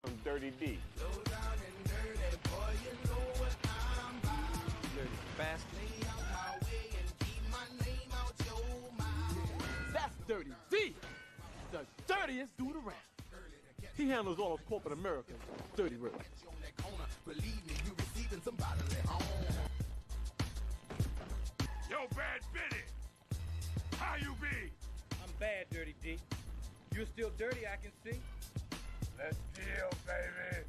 I'm Dirty D. Dirty bastard. That's Dirty D, the dirtiest dude around. He handles all of corporate America's dirty work. Yo, Bad Bitty. How you be? I'm bad, Dirty D. You're still dirty, I can see. Let's deal, baby.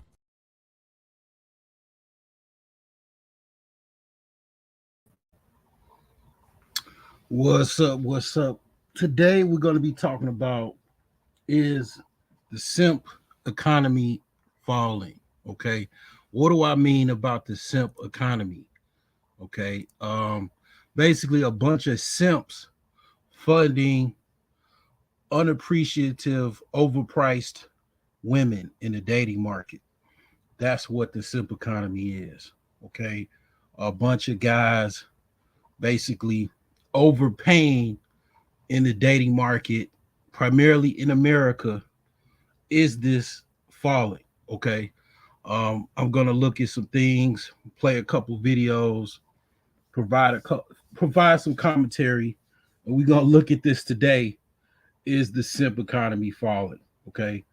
What's up? What's up? Today we're going to be talking about is the simp economy falling. Okay. What do I mean about the simp economy? Okay. Basically a bunch of simps funding unappreciative, overpriced women in the dating market. That's what the simp economy is. Okay. A bunch of guys basically overpaying in the dating market, primarily in America. Is this falling? Okay. I'm gonna look at some things, play a couple videos, provide some commentary, and we're gonna look at this today. Is the simp economy falling? Okay.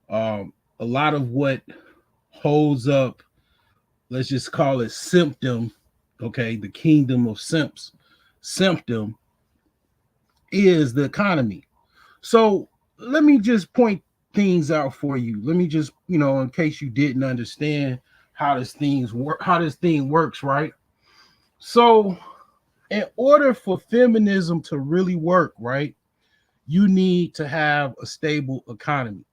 A lot of what holds up, let's just call it symptom, okay, the kingdom of simps, symptom is the economy. So let me just point things out for you. Let me just, in case you didn't understand how this thing works, right? So in order for feminism to really work, right, you need to have a stable economy.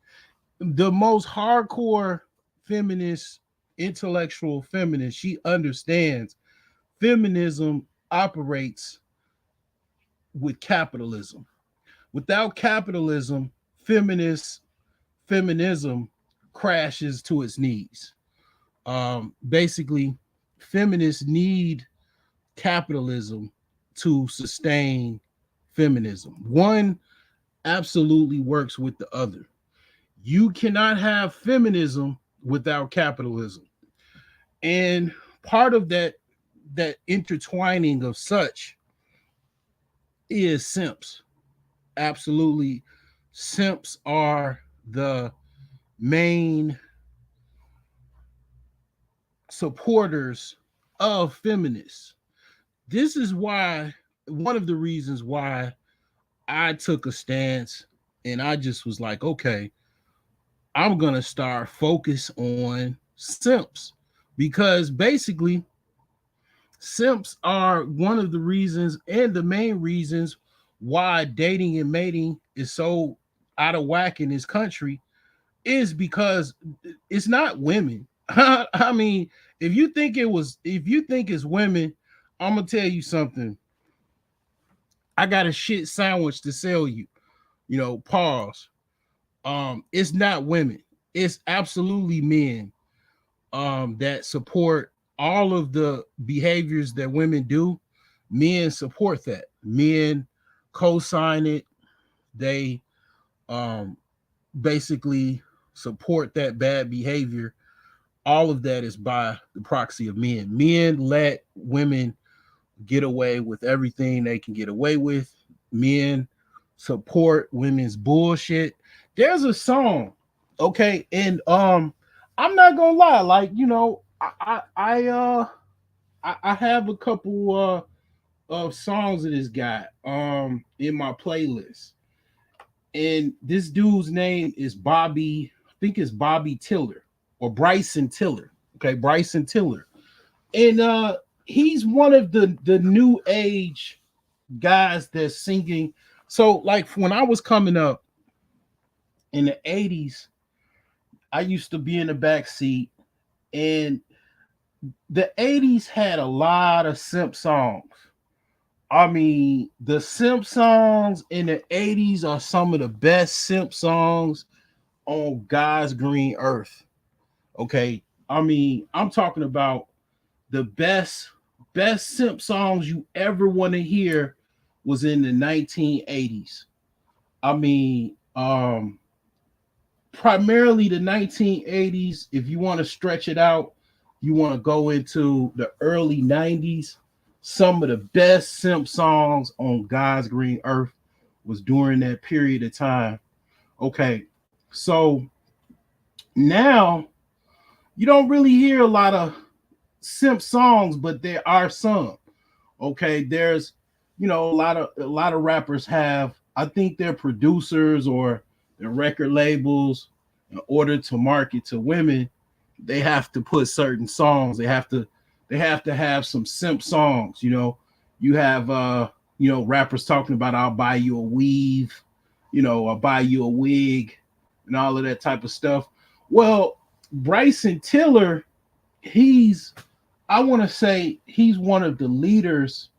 The most hardcore feminist, intellectual feminist, she understands feminism operates with capitalism. Without capitalism, feminism crashes to its knees. Basically, feminists need capitalism to sustain feminism. One absolutely works with the other. You cannot have feminism without capitalism. And part of that intertwining of such is simps. Absolutely, simps are the main supporters of feminists. This is why, one of the reasons why I took a stance and I just was like, okay, I'm going to start focus on simps, because basically simps are one of the reasons and the main reasons why dating and mating is so out of whack in this country, is because it's not women. I mean, if you think it's women, I'm gonna tell you something. I got a shit sandwich to sell you. Pause. It's not women. It's absolutely men that support all of the behaviors that women do. Men support that. Men co-sign it. They um basically support that bad behavior. All of that is by the proxy of men. Men let women get away with everything they can get away with. Men support women's bullshit. There's a song, okay, and I'm not gonna lie, like I have a couple of songs of this guy in my playlist, and this dude's name is Bobby. I think it's Bobby Tiller or Bryson Tiller. Okay, Bryson Tiller, and he's one of the new age guys that's singing. So like when I was coming up in the 80s, I used to be in the back seat, and the 80s had a lot of simp songs. I mean, the simp songs in the 80s are some of the best simp songs on God's green earth. Okay. I mean, I'm talking about the best simp songs you ever want to hear was in the 1980s. I mean, primarily the 1980s. If you want to stretch it out, you want to go into the early 90s. Some of the best simp songs on God's green earth was during that period of time. Okay, so now you don't really hear a lot of simp songs, but there are some. Okay, there's a lot of rappers have, I think their producers or their record labels, in order to market to women, they have to put certain songs. They have to have some simp songs. You have rappers talking about I'll buy you a weave, I'll buy you a wig, and all of that type of stuff. Well, Bryson Tiller, he's I want to say he's one of the leaders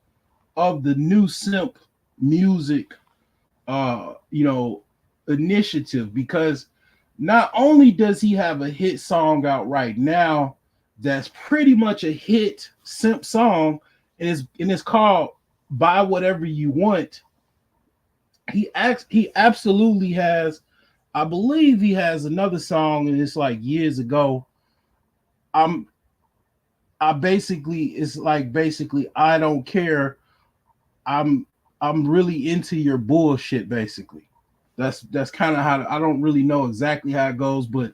of the new simp music initiative, because not only does he have a hit song out right now that's pretty much a hit simp song, and it's called Buy Whatever You Want. He absolutely has, I believe he has another song, and it's like years ago. I'm I basically it's like basically I don't care. I'm I'm really into your bullshit, basically. That's kind of how, I don't really know exactly how it goes, but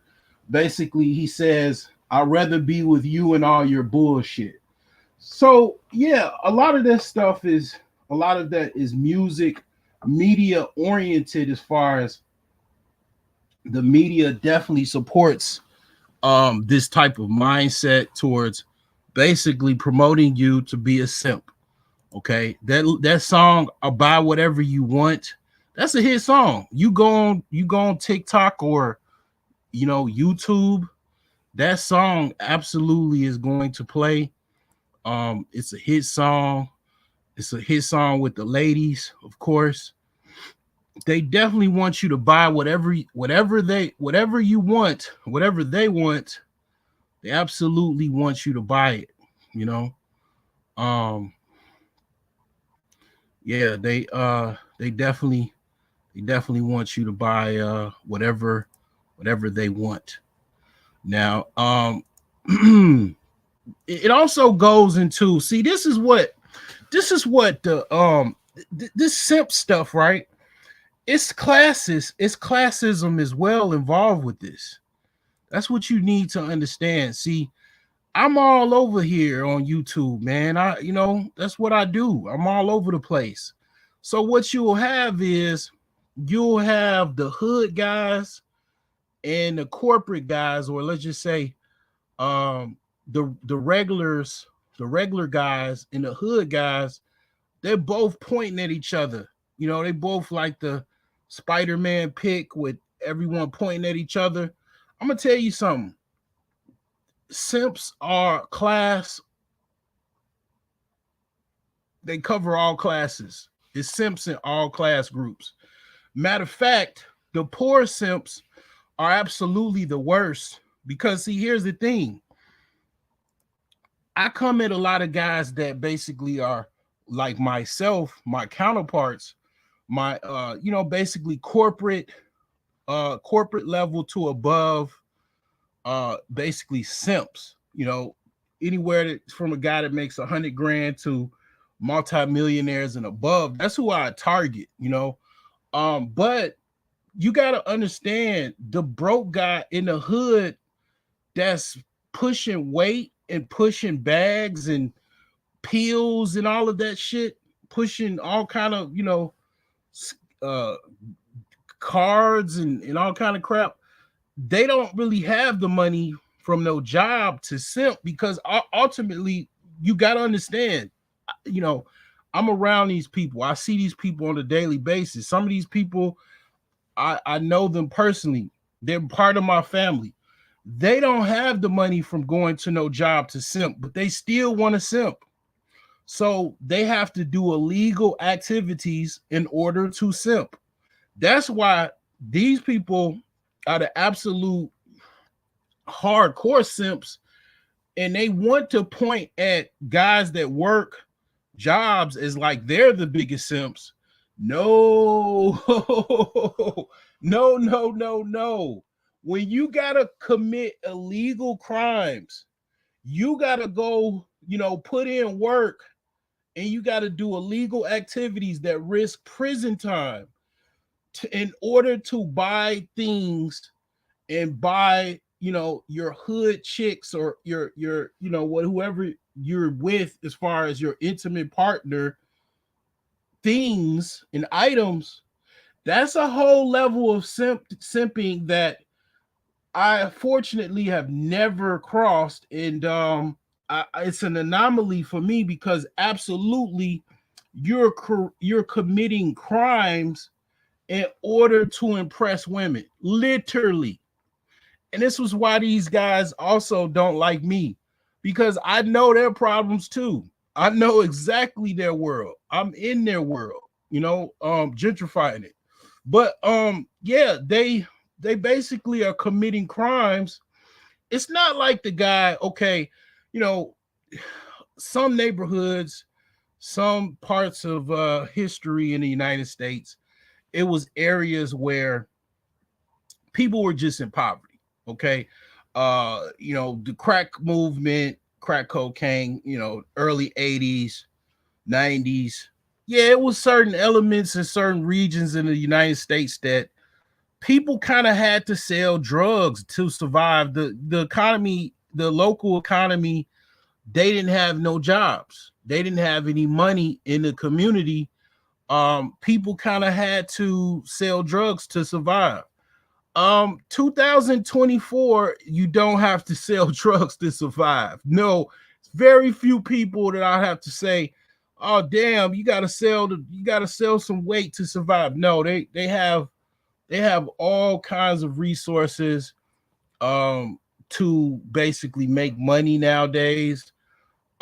basically he says, I'd rather be with you and all your bullshit. So yeah, a lot of that is music media oriented, as far as the media definitely supports this type of mindset towards basically promoting you to be a simp. Okay, that song "Buy Whatever You Want," that's a hit song. You go on TikTok or YouTube, that song absolutely is going to play. It's a hit song. It's a hit song with the ladies, of course. They definitely want you to buy whatever you want, whatever they want. They absolutely want you to buy it. You know, um, yeah, they definitely want you to buy whatever they want. Now, it also goes into, see, this is what the this simp stuff, right? It's classism as well involved with this. That's what you need to understand. See, I'm all over here on YouTube, man. That's what I do. I'm all over the place. So what you'll have is you'll have the hood guys and the corporate guys, or let's just say the regular guys and the hood guys, they're both pointing at each other. They both like the Spider-Man pick with everyone pointing at each other. I'm gonna tell you something. Simps are class. They cover all classes. It's simps in all class groups. Matter of fact, the poor simps are absolutely the worst, because see, here's the thing. I come at a lot of guys that basically are like myself, my counterparts, my basically corporate level to above, basically simps, anywhere that, from a guy that makes 100 grand to multimillionaires and above. That's who I target. But you got to understand, the broke guy in the hood that's pushing weight and pushing bags and pills and all of that shit, pushing all kind of uh cards and all kind of crap. They don't really have the money from no job to simp, because ultimately you got to understand, you know I'm around these people. I see these people on a daily basis. Some of these people, I know them personally. They're part of my family. They don't have the money from going to no job to simp, but they still want to simp. So they have to do illegal activities in order to simp. That's why these people are the absolute hardcore simps, and they want to point at guys that work jobs as like they're the biggest simps. No, no, no, no, no. when you gotta commit illegal crimes, you gotta go, put in work, and you gotta do illegal activities that risk prison time in order to buy things and buy, your hood chicks or your whoever you're with as far as your intimate partner, things and items. That's a whole level of simping that I fortunately have never crossed, and it's an anomaly for me because absolutely you're committing crimes in order to impress women, literally. And this was why these guys also don't like me, because I know their problems too. I know exactly their world. I'm in their world, gentrifying it. But yeah, they basically are committing crimes. It's not like the guy, okay, you know, some neighborhoods, some parts of history in the United States, it was areas where people were just in poverty. Okay. The crack movement, crack cocaine, early 80s, 90s. Yeah, it was certain elements in certain regions in the United States that people kind of had to sell drugs to survive. The economy, the local economy, they didn't have no jobs. They didn't have any money in the community. People kind of had to sell drugs to survive. 2024, you don't have to sell drugs to survive. No, very few people that I have to say, oh damn, you gotta sell some weight to survive. No, they have all kinds of resources to basically make money nowadays.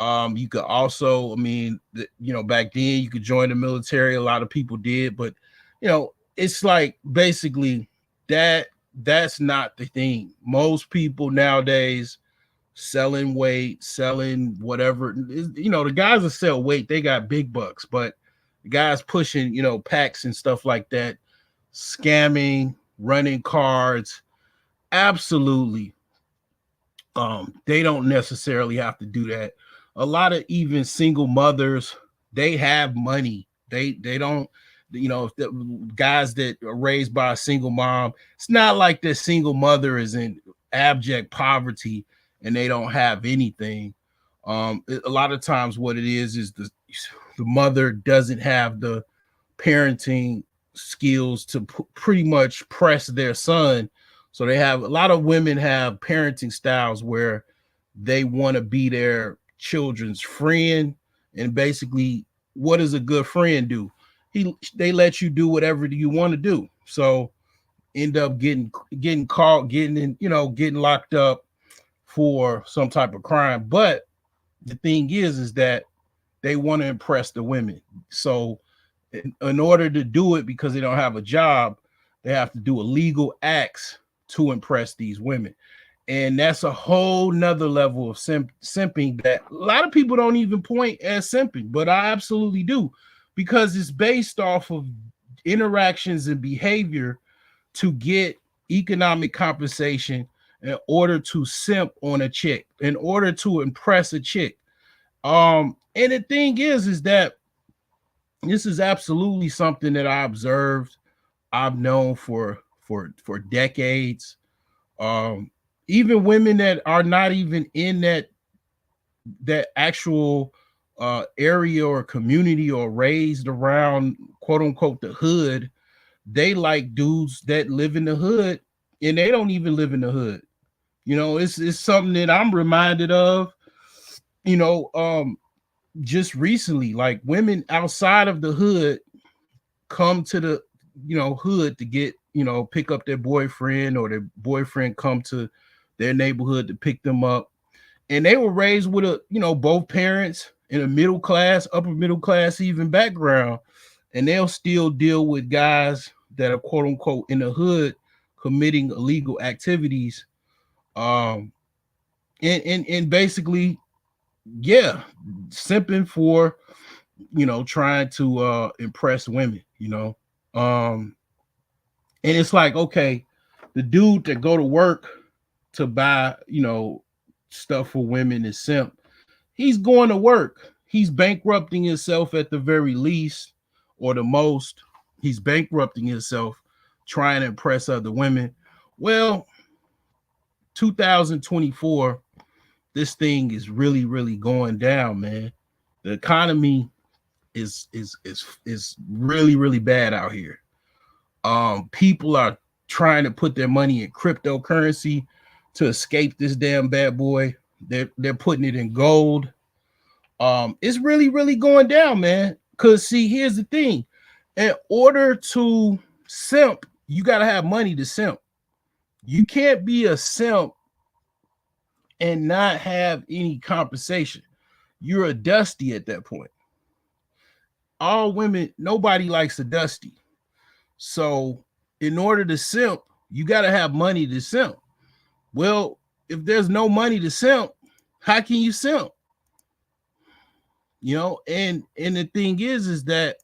You could also, back then you could join the military. A lot of people did, but it's like basically that's not the thing. Most people nowadays selling weight, selling whatever, the guys that sell weight, they got big bucks, but the guys pushing, packs and stuff like that, scamming, running cards, absolutely. They don't necessarily have to do that. A lot of even single mothers, they have money. They don't, if the guys that are raised by a single mom, it's not like the single mother is in abject poverty and they don't have anything. A lot of times what it is the mother doesn't have the parenting skills to pretty much press their son. So they have, a lot of women have parenting styles where they want to be their children's friend. And basically, what does a good friend do? They let you do whatever you want to do. So end up getting caught, getting locked up for some type of crime. But the thing is that they want to impress the women. So in order to do it, because they don't have a job, they have to do illegal acts to impress these women. And that's a whole nother level of simping that a lot of people don't even point as simping, but I absolutely do, because it's based off of interactions and behavior to get economic compensation in order to simp on a chick, in order to impress a chick. And the thing is that this is absolutely something that I observed, I've known for decades. Even women that are not even in that actual area or community or raised around quote unquote the hood, they like dudes that live in the hood and they don't even live in the hood. It's something that I'm reminded of, just recently, like women outside of the hood come to the hood to get, pick up their boyfriend, or their boyfriend come to their neighborhood to pick them up. And they were raised with both parents in a middle class, upper middle class, even background. And they'll still deal with guys that are quote unquote in the hood committing illegal activities. And basically, yeah, simping for, trying to impress women, and it's like, okay, the dude that go to work to buy, stuff for women is simp. He's going to work. He's bankrupting himself at the very least, or the most. He's bankrupting himself trying to impress other women. Well, 2024, this thing is really, really going down, man. The economy is really, really bad out here. People are trying to put their money in cryptocurrency to escape this damn bad boy. They're putting it in gold. It's really, really going down, man. Cause see, here's the thing. In order to simp, you gotta have money to simp. You can't be a simp and not have any compensation. You're a dusty at that point. All women, nobody likes a dusty. So in order to simp, you got to have money to simp. Well, if there's no money to simp, how can you simp? And the thing is that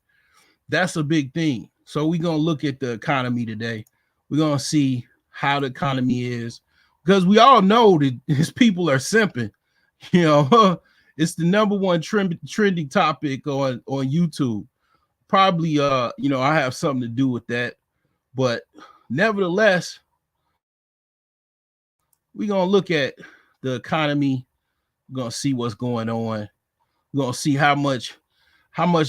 that's a big thing. So we're going to look at the economy today. We're going to see how the economy is, because we all know that these people are simping. It's the number one trending topic on YouTube. Probably I have something to do with that, but nevertheless, we're gonna look at the economy. We're gonna see what's going on. We're gonna see how much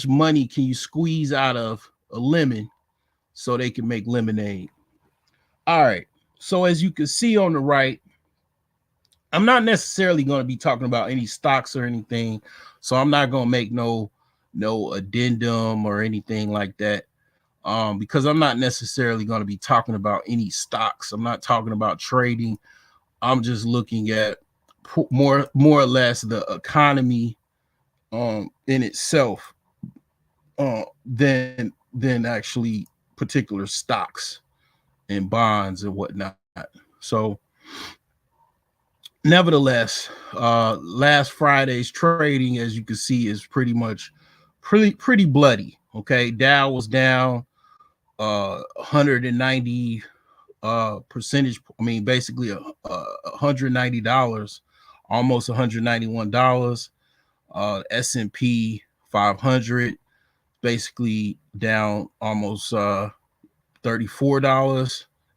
money can you squeeze out of a lemon so they can make lemonade. All right, so as you can see on the right, I'm not necessarily going to be talking about any stocks or anything, so I'm not going to make no addendum or anything like that, because I'm not necessarily going to be talking about any stocks. I'm not talking about trading. I'm just looking at more or less the economy in itself, than actually particular stocks and bonds and whatnot. So nevertheless, last Friday's trading, as you can see, is pretty bloody. Okay, Dow was down 190 percentage. I mean, basically $190, almost $191. S&P 500 basically down almost $34.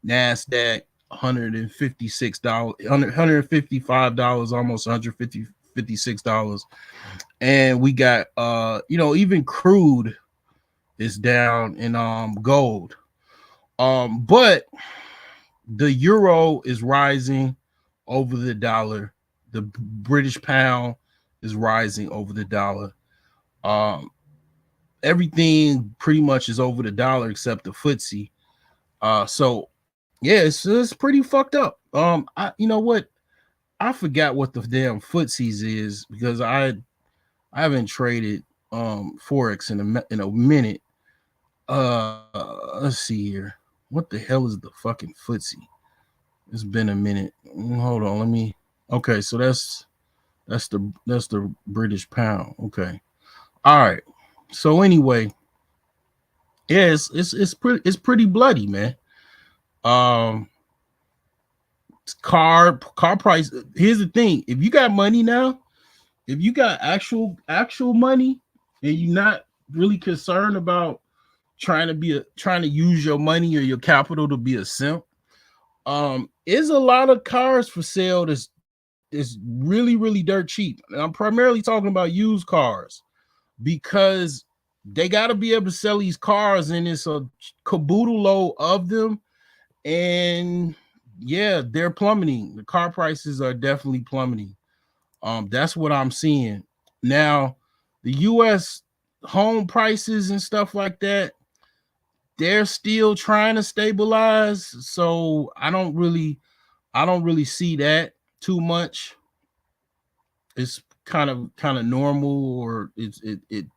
NASDAQ $156, $155, almost $156. And we got even crude is down in gold. But the euro is rising over the dollar. The British pound is rising over the dollar. Everything pretty much is over the dollar except the FTSE. So yeah, it's pretty fucked up. You know what? I forgot what the damn footsies is, because I haven't traded forex in a minute. Let's see here. What the hell is the fucking footsie? It's been a minute. Hold on, let me. Okay, so that's the British pound. Okay, all right. So anyway, yeah, it's pretty bloody, man. Car price. Here's the thing: if you got money now, if you got actual money, and you're not really concerned about trying to use your money or your capital to be a simp, is a lot of cars for sale that's really, really dirt cheap. And I'm primarily talking about used cars, because they got to be able to sell these cars, and it's a caboodle load of them. And yeah, they're plummeting. The car prices are definitely plummeting. That's what I'm seeing now. The U.S. home prices and stuff like that, they're still trying to stabilize. So I don't really see that too much. It's kind of normal, or it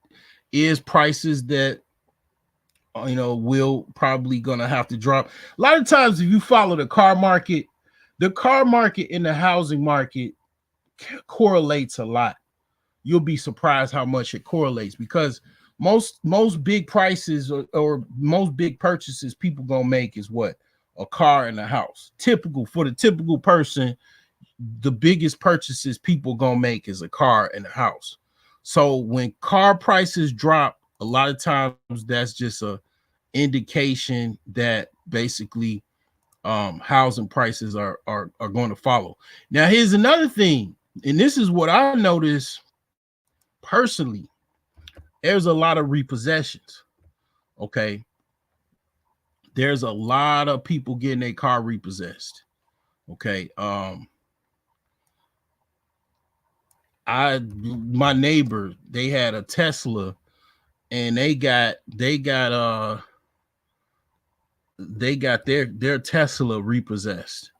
is prices that will probably gonna have to drop. A lot of times, if you follow the car market and the housing market correlates a lot. You'll be surprised how much it correlates, because most big prices or most big purchases people gonna make is what, a car and a house. Typical for the typical person, the biggest purchases people gonna make is a car and a house. So when car prices drop, a lot of times that's just a indication that basically housing prices are going to follow. Now here's another thing, and this is what I noticed personally. There's a lot of repossessions. Okay, there's a lot of people getting their car repossessed. Okay, I my neighbor, they had a Tesla, and they got their Tesla repossessed.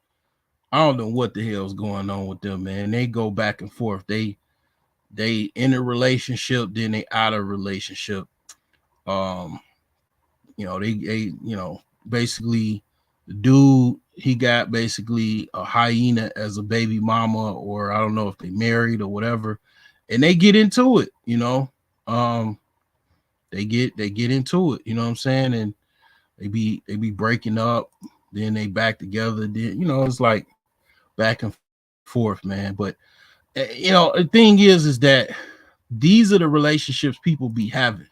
I don't know what the hell's going on with them, man. They go back and forth. They in a relationship, then they out of relationship. Um, they basically the dude, he got basically a hyena as a baby mama, or I don't know if they married or whatever, and they get into it. Um, they get into it. You know what I'm saying? And they be breaking up, then they back together. Then it's like back and forth, man. But the thing is that these are the relationships people be having.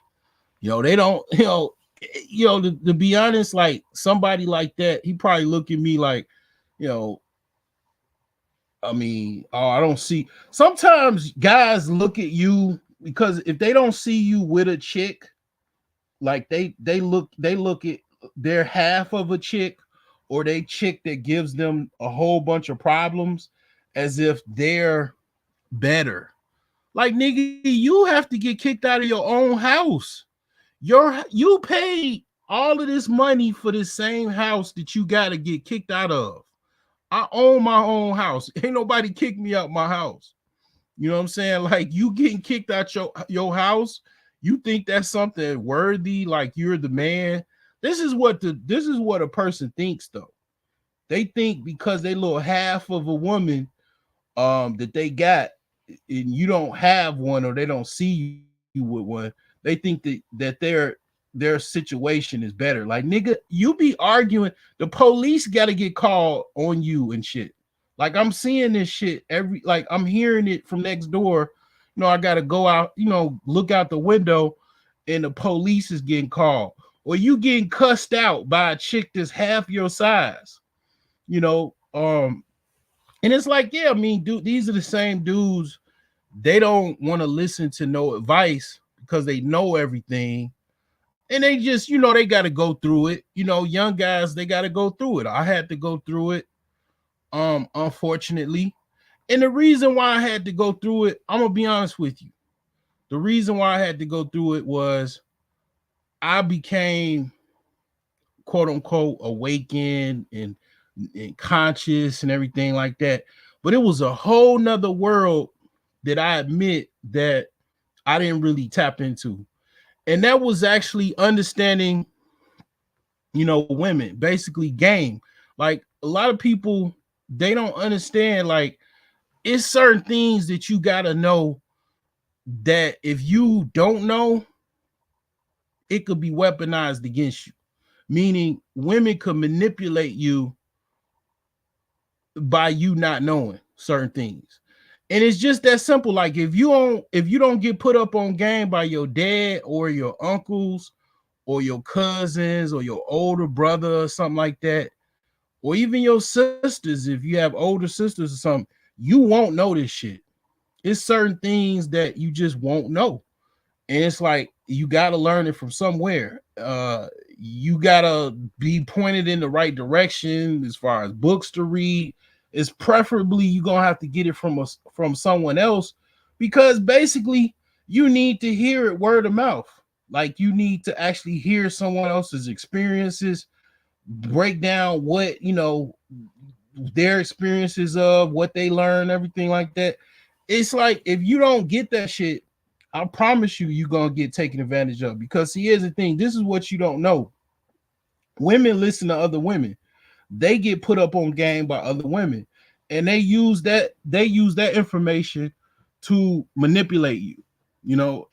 They don't. To be honest, like somebody like that, he probably look at me like, you know, I mean, oh, I don't see. Sometimes guys look at you because if they don't see you with a chick, like they look at their half of a chick or they chick that gives them a whole bunch of problems as if they're better. Like nigga, you have to get kicked out of your own house. You paid all of this money for this same house that you got to get kicked out of. I own my own house. Ain't nobody kicked me out my house. You know what I'm saying? Like you getting kicked out your house, you think that's something worthy, like you're the man. This is what a person thinks though. They think because they little half of a woman that they got and you don't have one or they don't see you with one, they think that their situation is better. Like nigga, you be arguing, the police got to get called on you and shit. Like I'm seeing this shit like I'm hearing it from next door. I got to go out, look out the window and the police is getting called. Or you getting cussed out by a chick that's half your size. And it's like, yeah, I mean, dude, these are the same dudes. They don't want to listen to no advice because they know everything. And they just, they got to go through it. Young guys, they got to go through it. I had to go through it, unfortunately. And the reason why I had to go through it, I'm going to be honest with you. The reason why I had to go through it was I became, quote unquote, awakened and conscious and everything like that. But it was a whole nother world that I admit that I didn't really tap into. And that was actually understanding, women, basically game. Like a lot of people, they don't understand, like it's certain things that you got to know that if you don't know, it could be weaponized against you. Meaning women could manipulate you by you not knowing certain things. And it's just that simple. Like if you don't get put up on game by your dad or your uncles or your cousins or your older brother or something like that, or even your sisters, if you have older sisters or something, you won't know this shit. It's certain things that you just won't know. And it's like you got to learn it from somewhere. You got to be pointed in the right direction as far as books to read. It's preferably you're going to have to get it from someone else, because basically you need to hear it word of mouth. Like you need to actually hear someone else's experiences, break down what, their experiences of what they learn, everything like that. It's like if you don't get that shit, I promise you're going to get taken advantage of. Because see, here's the thing. This is what you don't know. Women listen to other women. They get put up on game by other women. And they use that information to manipulate you.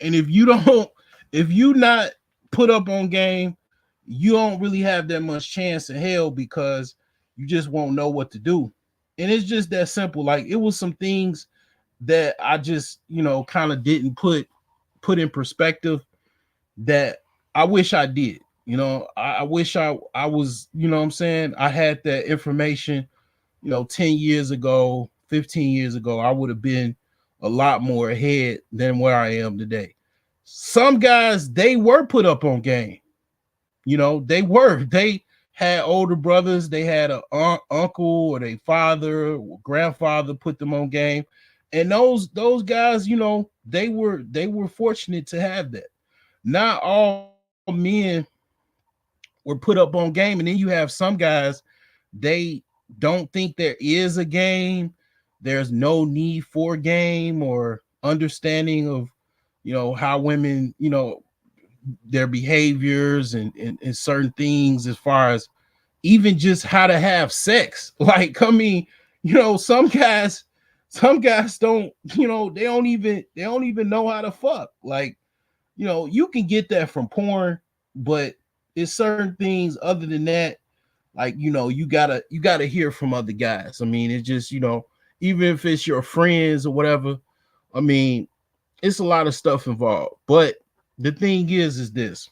And if you not put up on game, you don't really have that much chance in hell because you just won't know what to do. And it's just that simple. Like it was some things that I just, kind of didn't put in perspective that I wish I did. I wish I was, what I'm saying, I had that information, 10 years ago, 15 years ago, I would have been a lot more ahead than where I am today. Some guys, they were put up on game. They had older brothers, they had a uncle or their father or grandfather put them on game. And those guys, they were fortunate to have that. Not all men were put up on game. And then you have some guys, they don't think there is a game. There's no need for game or understanding of, how women, their behaviors and certain things as far as even just how to have sex. Like, I mean, some guys don't, they don't even know how to fuck. Like, you can get that from porn, but it's certain things other than that, like, you gotta hear from other guys. I mean, it's just, even if it's your friends or whatever, I mean, it's a lot of stuff involved. But the thing is this: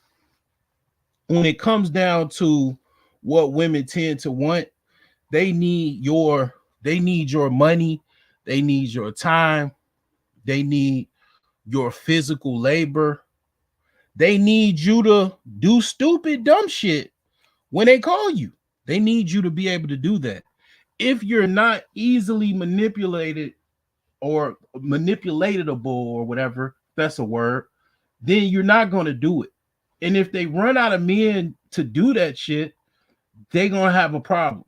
when it comes down to what women tend to want, they need your they need your money, they need your time, they need your physical labor, they need you to do stupid dumb shit when they call you. They need you to be able to do that. If you're not easily manipulated or manipulatable or whatever, that's a word, then you're not going to do it. And if they run out of men to do that shit, they're going to have a problem.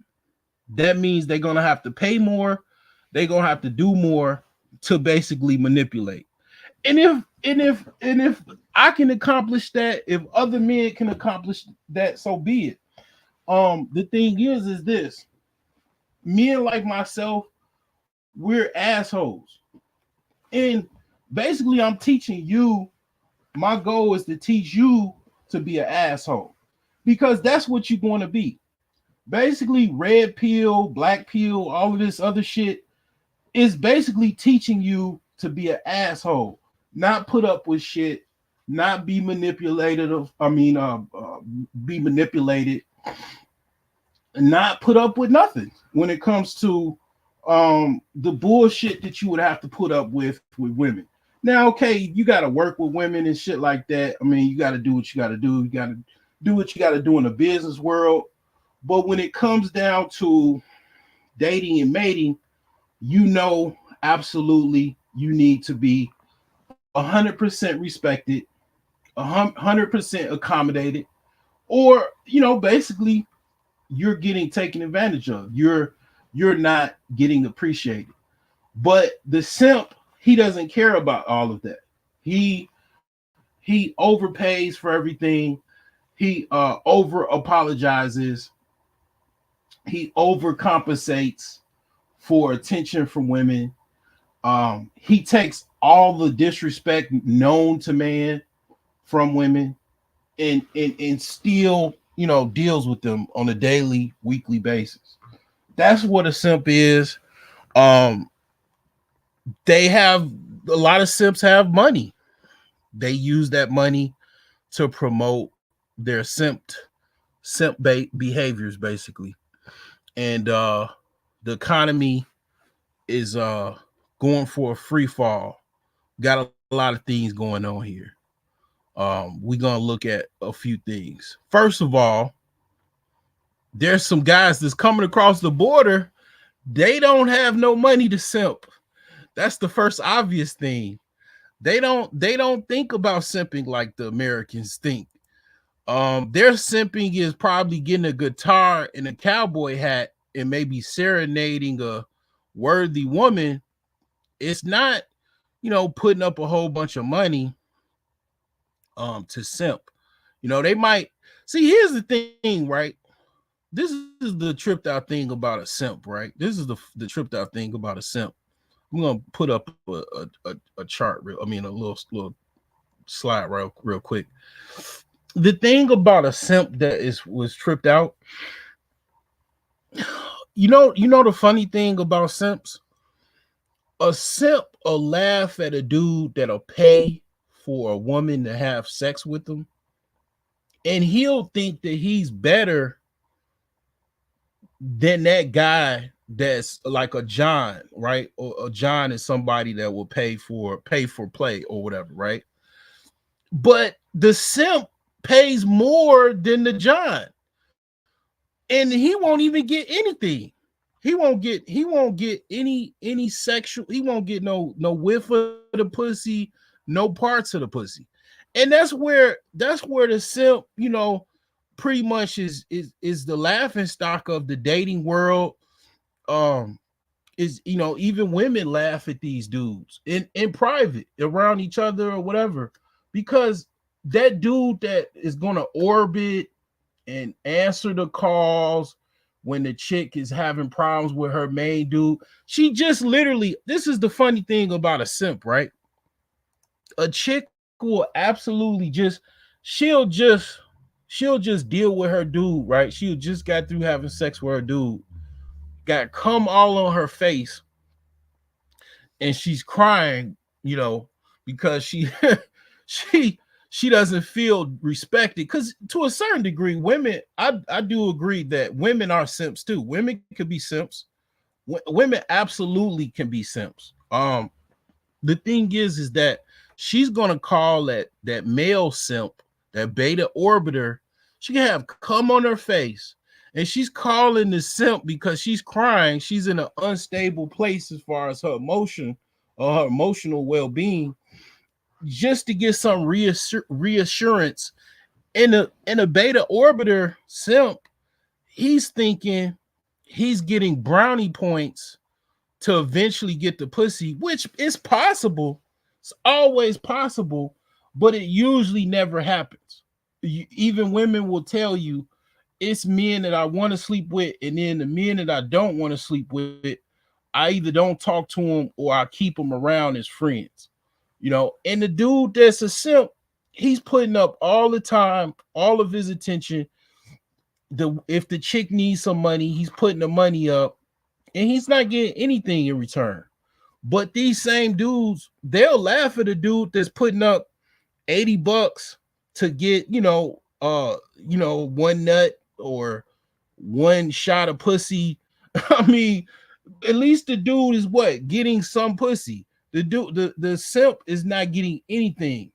That means they're going to have to pay more. They're going to have to do more to basically manipulate. And if I can accomplish that, if other men can accomplish that, so be it. The thing is this: men like myself, we're assholes. And basically I'm teaching you, my goal is to teach you to be an asshole. Because that's what you're going to be. Basically, red pill, black pill, all of this other shit is basically teaching you to be an asshole, not put up with shit, not be manipulated. Be manipulated, and not put up with nothing when it comes to the bullshit that you would have to put up with women. Now, okay, you got to work with women and shit like that. I mean, you got to do what you got to do. You got to do what you got to do in the business world. But when it comes down to dating and mating, absolutely you need to be 100% respected, 100% accommodated, or basically you're getting taken advantage of. You're not getting appreciated. But the simp, he doesn't care about all of that. He overpays for everything. He over apologizes. He overcompensates for attention from women. He takes all the disrespect known to man from women and still, deals with them on a daily, weekly basis. That's what a simp is. Um, they have a lot of simps have money. They use that money to promote their behaviors, basically. And the economy is going for a free fall. Got a lot of things going on here. We're gonna look at a few things. First of all, there's some guys that's coming across the border. They don't have no money to simp. That's the first obvious thing. They don't think about simping like the Americans think. Their simping is probably getting a guitar and a cowboy hat and maybe serenading a worthy woman. It's not, putting up a whole bunch of money to simp. They might see. Here's the thing, right? This is the tripped out thing about a simp, right? This is the tripped out thing about a simp. I'm gonna put up a chart, a little slide real quick. The thing about a simp that was tripped out, you know the funny thing about simps, a simp will laugh at a dude that'll pay for a woman to have sex with him, and he'll think that he's better than that guy that's like a John, right? Or a John is somebody that will pay for play or whatever, right? But the simp pays more than the John, and he won't even get anything. He won't get any sexual. He won't get no whiff of the pussy, no parts of the pussy, and that's where the simp, pretty much is the laughing stock of the dating world. Um, is even women laugh at these dudes in private around each other or whatever, because that dude that is gonna orbit and answer the calls when the chick is having problems with her main dude. She just literally, this is the funny thing about a simp, right? A chick will absolutely she'll just deal with her dude, right? She just got through having sex with her dude, got cum all on her face, and she's crying, because she she doesn't feel respected. Because to a certain degree, women, I do agree that women are simps too. Women could be simps. Women absolutely can be simps. The thing is that she's gonna call that male simp, that beta orbiter. She can have cum on her face, and she's calling the simp because she's crying. She's in an unstable place as far as her emotion or her emotional well-being, just to get some reassurance. In a beta orbiter simp, he's thinking he's getting brownie points to eventually get the pussy, which is possible. It's always possible, but it usually never happens. Even women will tell you, it's men that I want to sleep with, and then the men that I don't want to sleep with, I either don't talk to them or I keep them around as friends. And the dude that's a simp, he's putting up all the time, all of his attention. If the chick needs some money, he's putting the money up, and he's not getting anything in return. But these same dudes, they'll laugh at a dude that's putting up $80 to get, one nut or one shot of pussy. I mean, at least the dude is what? Getting some pussy. The simp is not getting anything.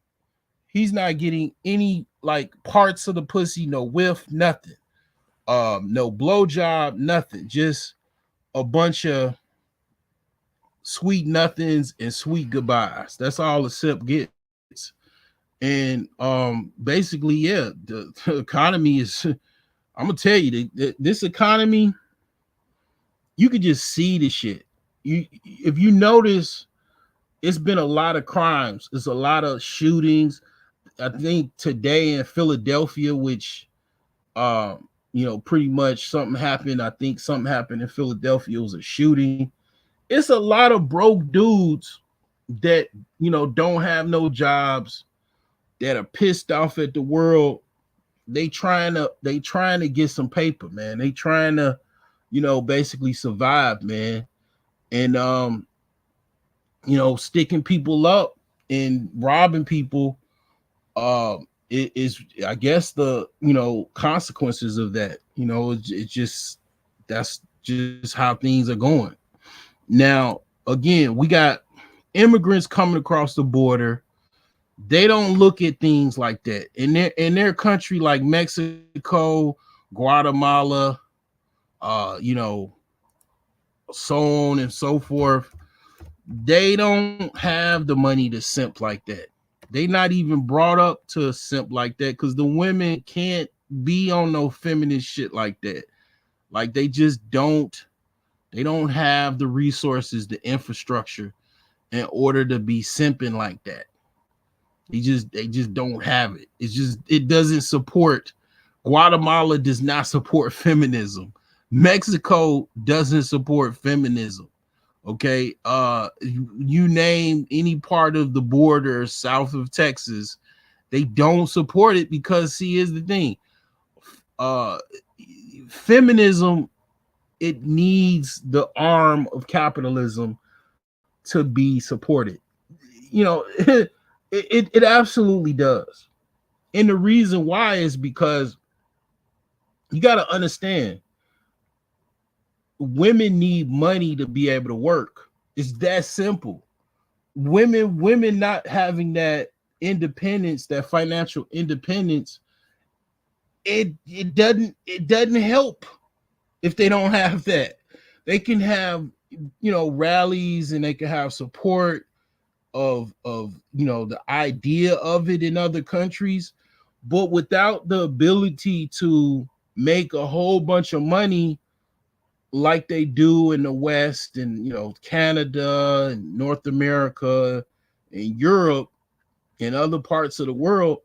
He's not getting any like parts of the pussy, no whiff, nothing. No blowjob, nothing. Just a bunch of sweet nothings and sweet goodbyes. That's all the simp gets. And basically, yeah, the economy is. I'm gonna tell you, this economy, you could just see the shit. If you notice, it's been a lot of crimes. It's a lot of shootings. I think today in Philadelphia, which pretty much something happened. I think something happened in Philadelphia. It was a shooting. It's a lot of broke dudes that don't have no jobs, that are pissed off at the world. They trying to get some paper, man. They trying to, basically survive, man. And sticking people up and robbing people, it is, I guess, the consequences of that. It's just, that's just how things are going. Now, again, we got immigrants coming across the border. They don't look at things like that in their country, like Mexico, Guatemala, so on and so forth. They don't have the money to simp like that. They not even brought up to a simp like that, because the women can't be on no feminist shit like that. Like they just don't. They don't have the resources, the infrastructure, in order to be simping like that. They just don't have it. It doesn't support. Guatemala does not support feminism. Mexico doesn't support feminism. Okay. You name any part of the border south of Texas, They don't support it because, see, here's the thing. Feminism, it needs the arm of capitalism to be supported. You know, it absolutely does. And the reason why is because you got to understand, women need money to be able to work. It's that simple. Women not having that independence, that financial independence, it doesn't help if they don't have that. They can have, rallies, and they can have support of the idea of it in other countries, but without the ability to make a whole bunch of money like they do in the West, and Canada and North America and Europe and other parts of the world,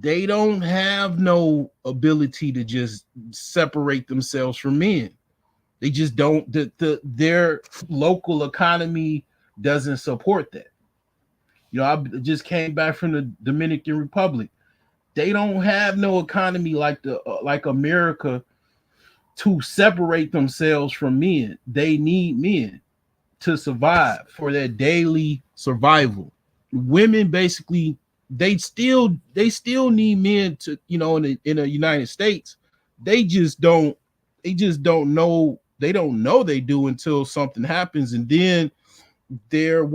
they don't have no ability to just separate themselves from men. They just don't. Their local economy doesn't support that. I just came back from the Dominican Republic. They don't have no economy like like America to separate themselves from men. They need men to survive, for their daily survival. Women basically, they still need men to, in the United States. They just don't know. They don't know they do until something happens, and then they're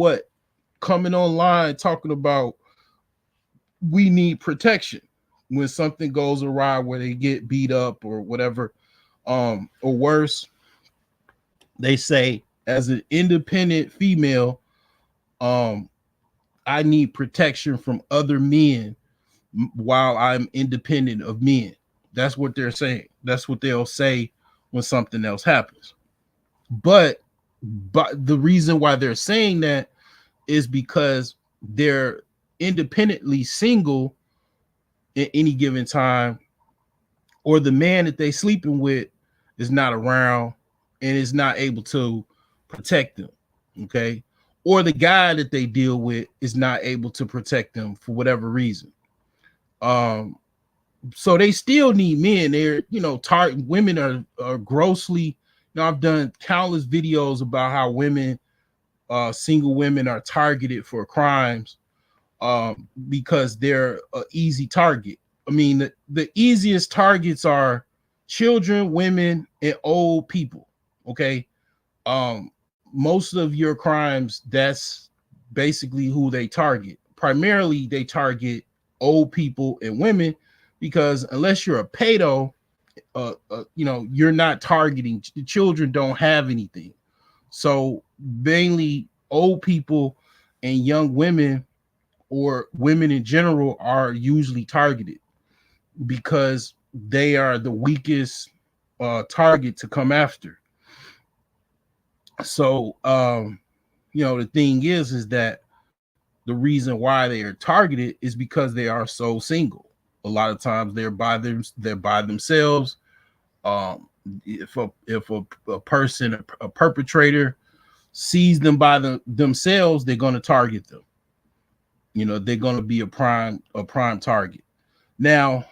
coming online talking about we need protection when something goes awry, where they get beat up or whatever, or worse. They say, as an independent female, I need protection from other men while I'm independent of men. That's what they're saying. That's what they'll say when something else happens. But the reason why they're saying that is because they're independently single at any given time, or the man that they sleeping with is not around and is not able to protect them. Okay. Or the guy that they deal with is not able to protect them for whatever reason. So they still need men. They're, women are grossly, I've done countless videos about how women, single women, are targeted for crimes, because they're an easy target. I mean, the easiest targets are children, women, and old people. Okay. Most of your crimes, that's basically who they target. Primarily, they target old people and women, because unless you're a pedo, you're not targeting children. Don't have anything. So mainly old people and young women, or women in general, are usually targeted because they are the weakest target to come after. So, the thing is that the reason why they are targeted is because they are so single. A lot of times they're by themselves. If a person, a perpetrator, sees them by themselves, they're going to target them. They're going to be a prime target. Now,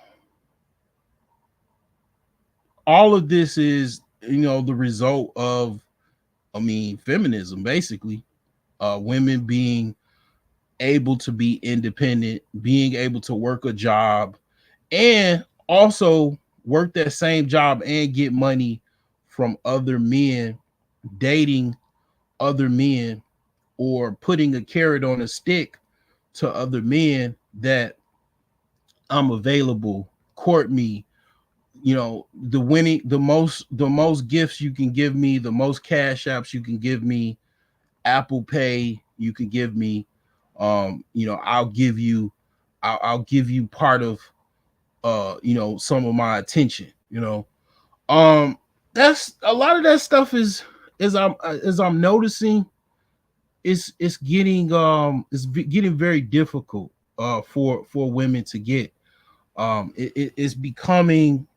all of this is, the result of, feminism, basically. Women being able to be independent, being able to work a job, and also work that same job and get money from other men, dating other men, or putting a carrot on a stick to other men that I'm available, court me. The most gifts you can give me, the most cash apps you can give me, Apple Pay you can give me, I'll give you part of some of my attention. That's a lot of that stuff is, as I'm noticing, it's getting very difficult for women to get. It's becoming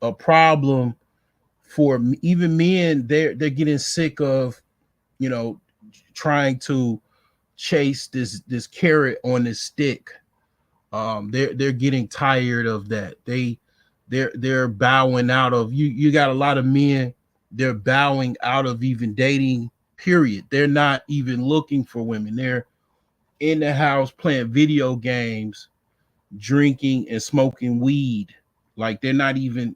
a problem for even men. They're getting sick of trying to chase this carrot on this stick, They're getting tired of that. They're bowing out of you. You got a lot of men, they're bowing out of even dating, period. They're not even looking for women. They're in the house playing video games, drinking and smoking weed. Like they're not even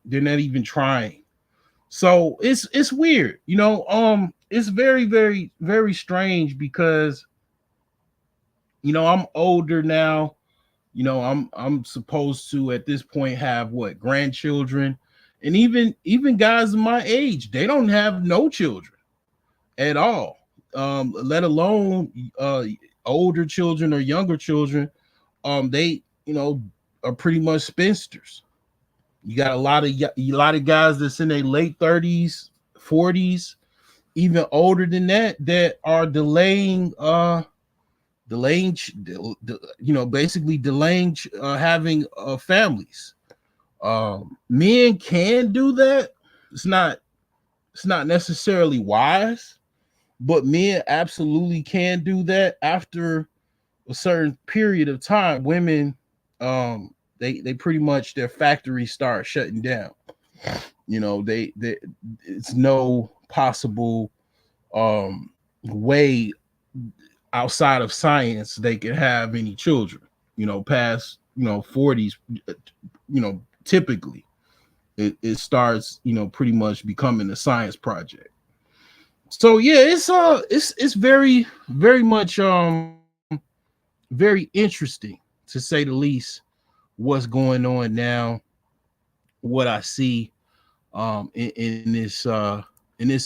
trying. So it's weird, it's very, very, very strange because I'm older now. I'm supposed to at this point have what, grandchildren, and even guys my age, they don't have no children at all. Let alone older children or younger children. They are pretty much spinsters. You got a lot of guys that's in their late 30s, 40s, even older than that are basically delaying having families. Men can do that. It's not necessarily wise, but men absolutely can do that after a certain period of time. Women, they pretty much, their factories start shutting down. They it's no possible way outside of science they can have any children, past 40s. Typically it starts pretty much becoming a science project. So yeah, it's very, very much very interesting, to say the least, what's going on now, what I see in this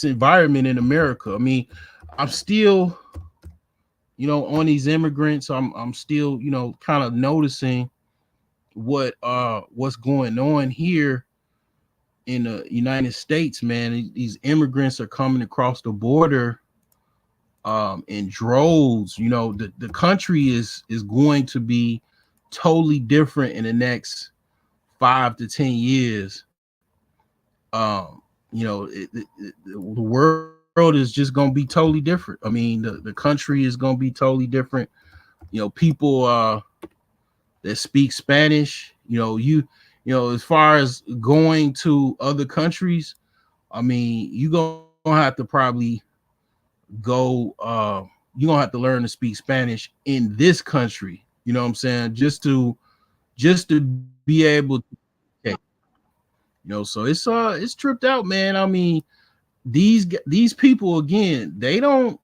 environment in America. I mean, I'm still on these immigrants. I'm still kind of noticing what's going on here in the United States, man. These immigrants are coming across the border in droves. The country is going to be totally different in the next 5 to 10 years. The world is just going to be totally different. I mean, the country is going to be totally different. People that speak Spanish, as far as going to other countries, I mean, you're going to have to probably go, you're going to have to learn to speak Spanish in this country. You know what I'm saying? Just to be able to, so it's tripped out, man. I mean, these people, again, they don't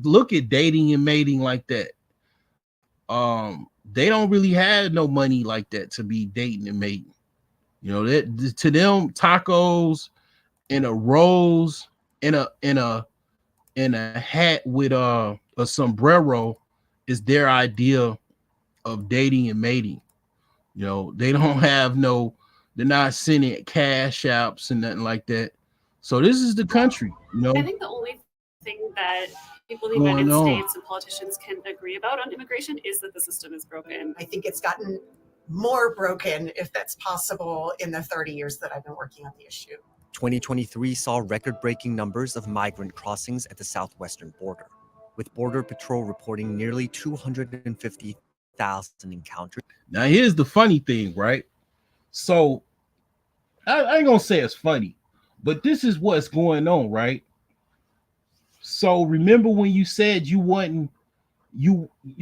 look at dating and mating like that. They don't really have no money like that to be dating and mating. That to them, tacos and a rose and a hat with a sombrero is their idea of dating and mating. They don't have they're not sending cash apps and nothing like that. So this is the country. I think the only thing that people in the United States and politicians can agree about on immigration is that the system is broken. I think it's gotten more broken, if that's possible, in the 30 years that I've been working on the issue. 2023 saw record-breaking numbers of migrant crossings at the southwestern border, with Border Patrol reporting nearly 250,000 encounters. Now, here's the funny thing, right? So, I ain't gonna say it's funny, but this is what's going on, right? So, remember when you said you wasn't,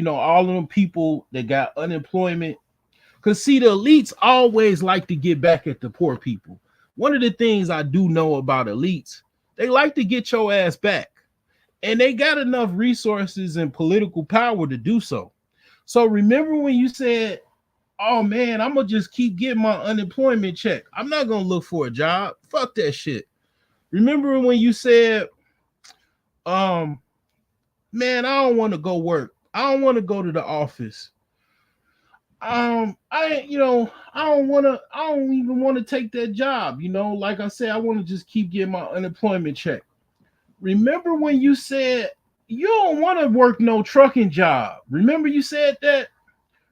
all of them people that got unemployment? Because, see, the elites always like to get back at the poor people. One of the things I do know about elites, they like to get your ass back. And they got enough resources and political power to do so. So, remember when you said, oh man, I'm gonna just keep getting my unemployment check. I'm not gonna look for a job. Fuck that shit. Remember when you said, man, I don't want to go work. I don't want to go to the office. I don't even want to take that job. Like I said, I want to just keep getting my unemployment check. Remember when you said you don't want to work no trucking job? Remember you said that?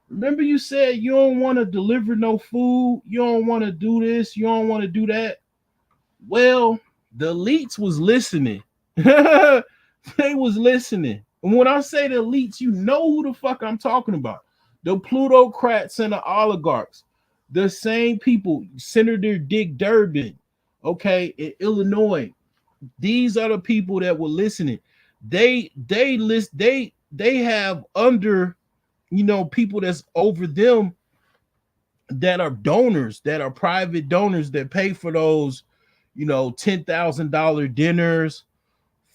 Remember you said you don't want to deliver no food, you don't want to do this, you don't want to do that? Well, the elites was listening. They was listening. And when I say the elites, you know who the fuck I'm talking about. The plutocrats and the oligarchs, the same people, Senator Dick Durbin, okay, in Illinois, these are the people that were listening. They have under, people that's over them that are donors, that are private donors that pay for those, $10,000 dinners,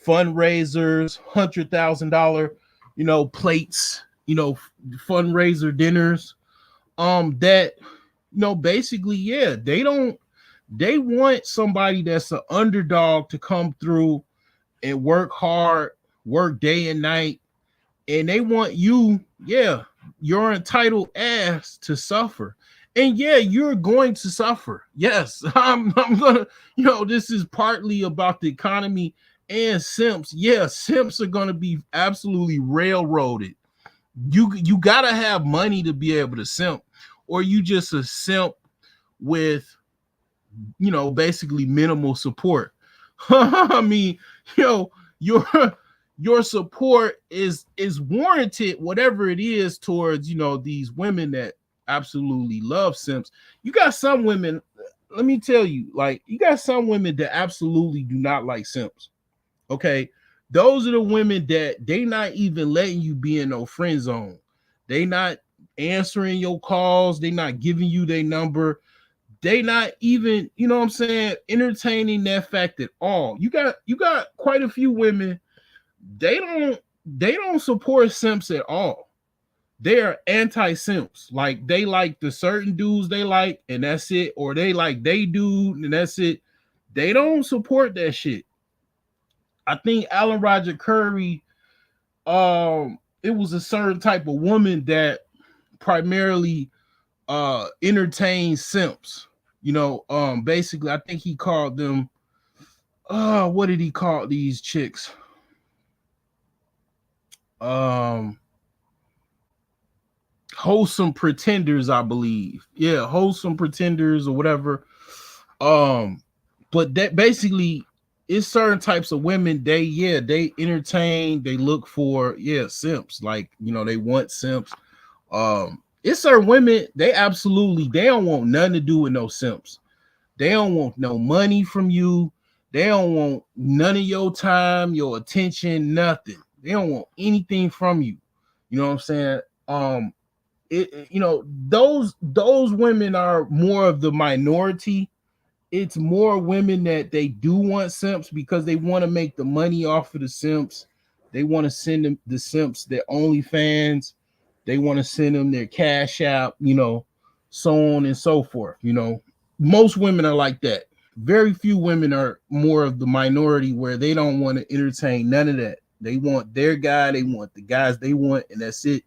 fundraisers, $100,000, plates, fundraiser dinners. That, basically, yeah, they want somebody that's an underdog to come through and work hard, work day and night, and they want you, yeah, your entitled ass to suffer. And yeah, you're going to suffer. Yes, I'm gonna, this is partly about the economy and simps. Yeah, simps are gonna be absolutely railroaded. You gotta have money to be able to simp, or you just a simp with, basically minimal support. I mean, your support is warranted, whatever it is, towards these women that absolutely love simps. You got some women, let me tell you, like, you got some women that absolutely do not like simps. Okay, those are the women that they not even letting you be in no friend zone. They not answering your calls, they not giving you their number, they not even, what I'm saying, entertaining that fact at all. You got quite a few women, they don't support simps at all. They are anti-simps. Like, they like the certain dudes they like, and that's it, or they like they dude and that's it. They don't support that shit. I think Alan Roger Curry, it was a certain type of woman that primarily entertained simps. Basically, I think he called them, what did he call these chicks? Wholesome pretenders, I believe. Yeah, wholesome pretenders or whatever. But that basically is certain types of women, they entertain, they look for, simps. Like, they want simps. It's certain women, they don't want nothing to do with no simps. They don't want no money from you. They don't want none of your time, your attention, nothing. They don't want anything from you. You know what I'm saying? Those women are more of the minority. It's more women that they do want simps because they want to make the money off of the simps. They want to send them, the simps, their OnlyFans. They want to send them their Cashapp, so on and so forth. Most women are like that. Very few women are more of the minority where they don't want to entertain none of that. They want their guy, they want the guys they want, and that's it.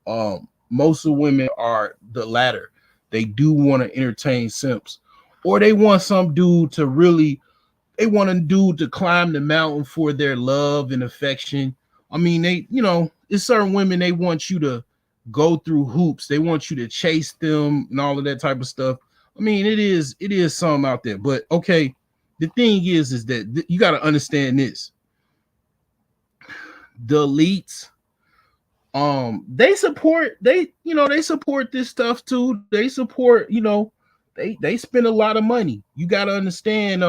Most of the women are the latter. They do want to entertain simps, or they want some dude to really, they want a dude to climb the mountain for their love and affection. I mean, it's certain women, they want you to go through hoops. They want you to chase them and all of that type of stuff. I mean, it is some out there. But okay, the thing is that you got to understand this. The elites, they support this stuff too. They support, they spend a lot of money. You got to understand,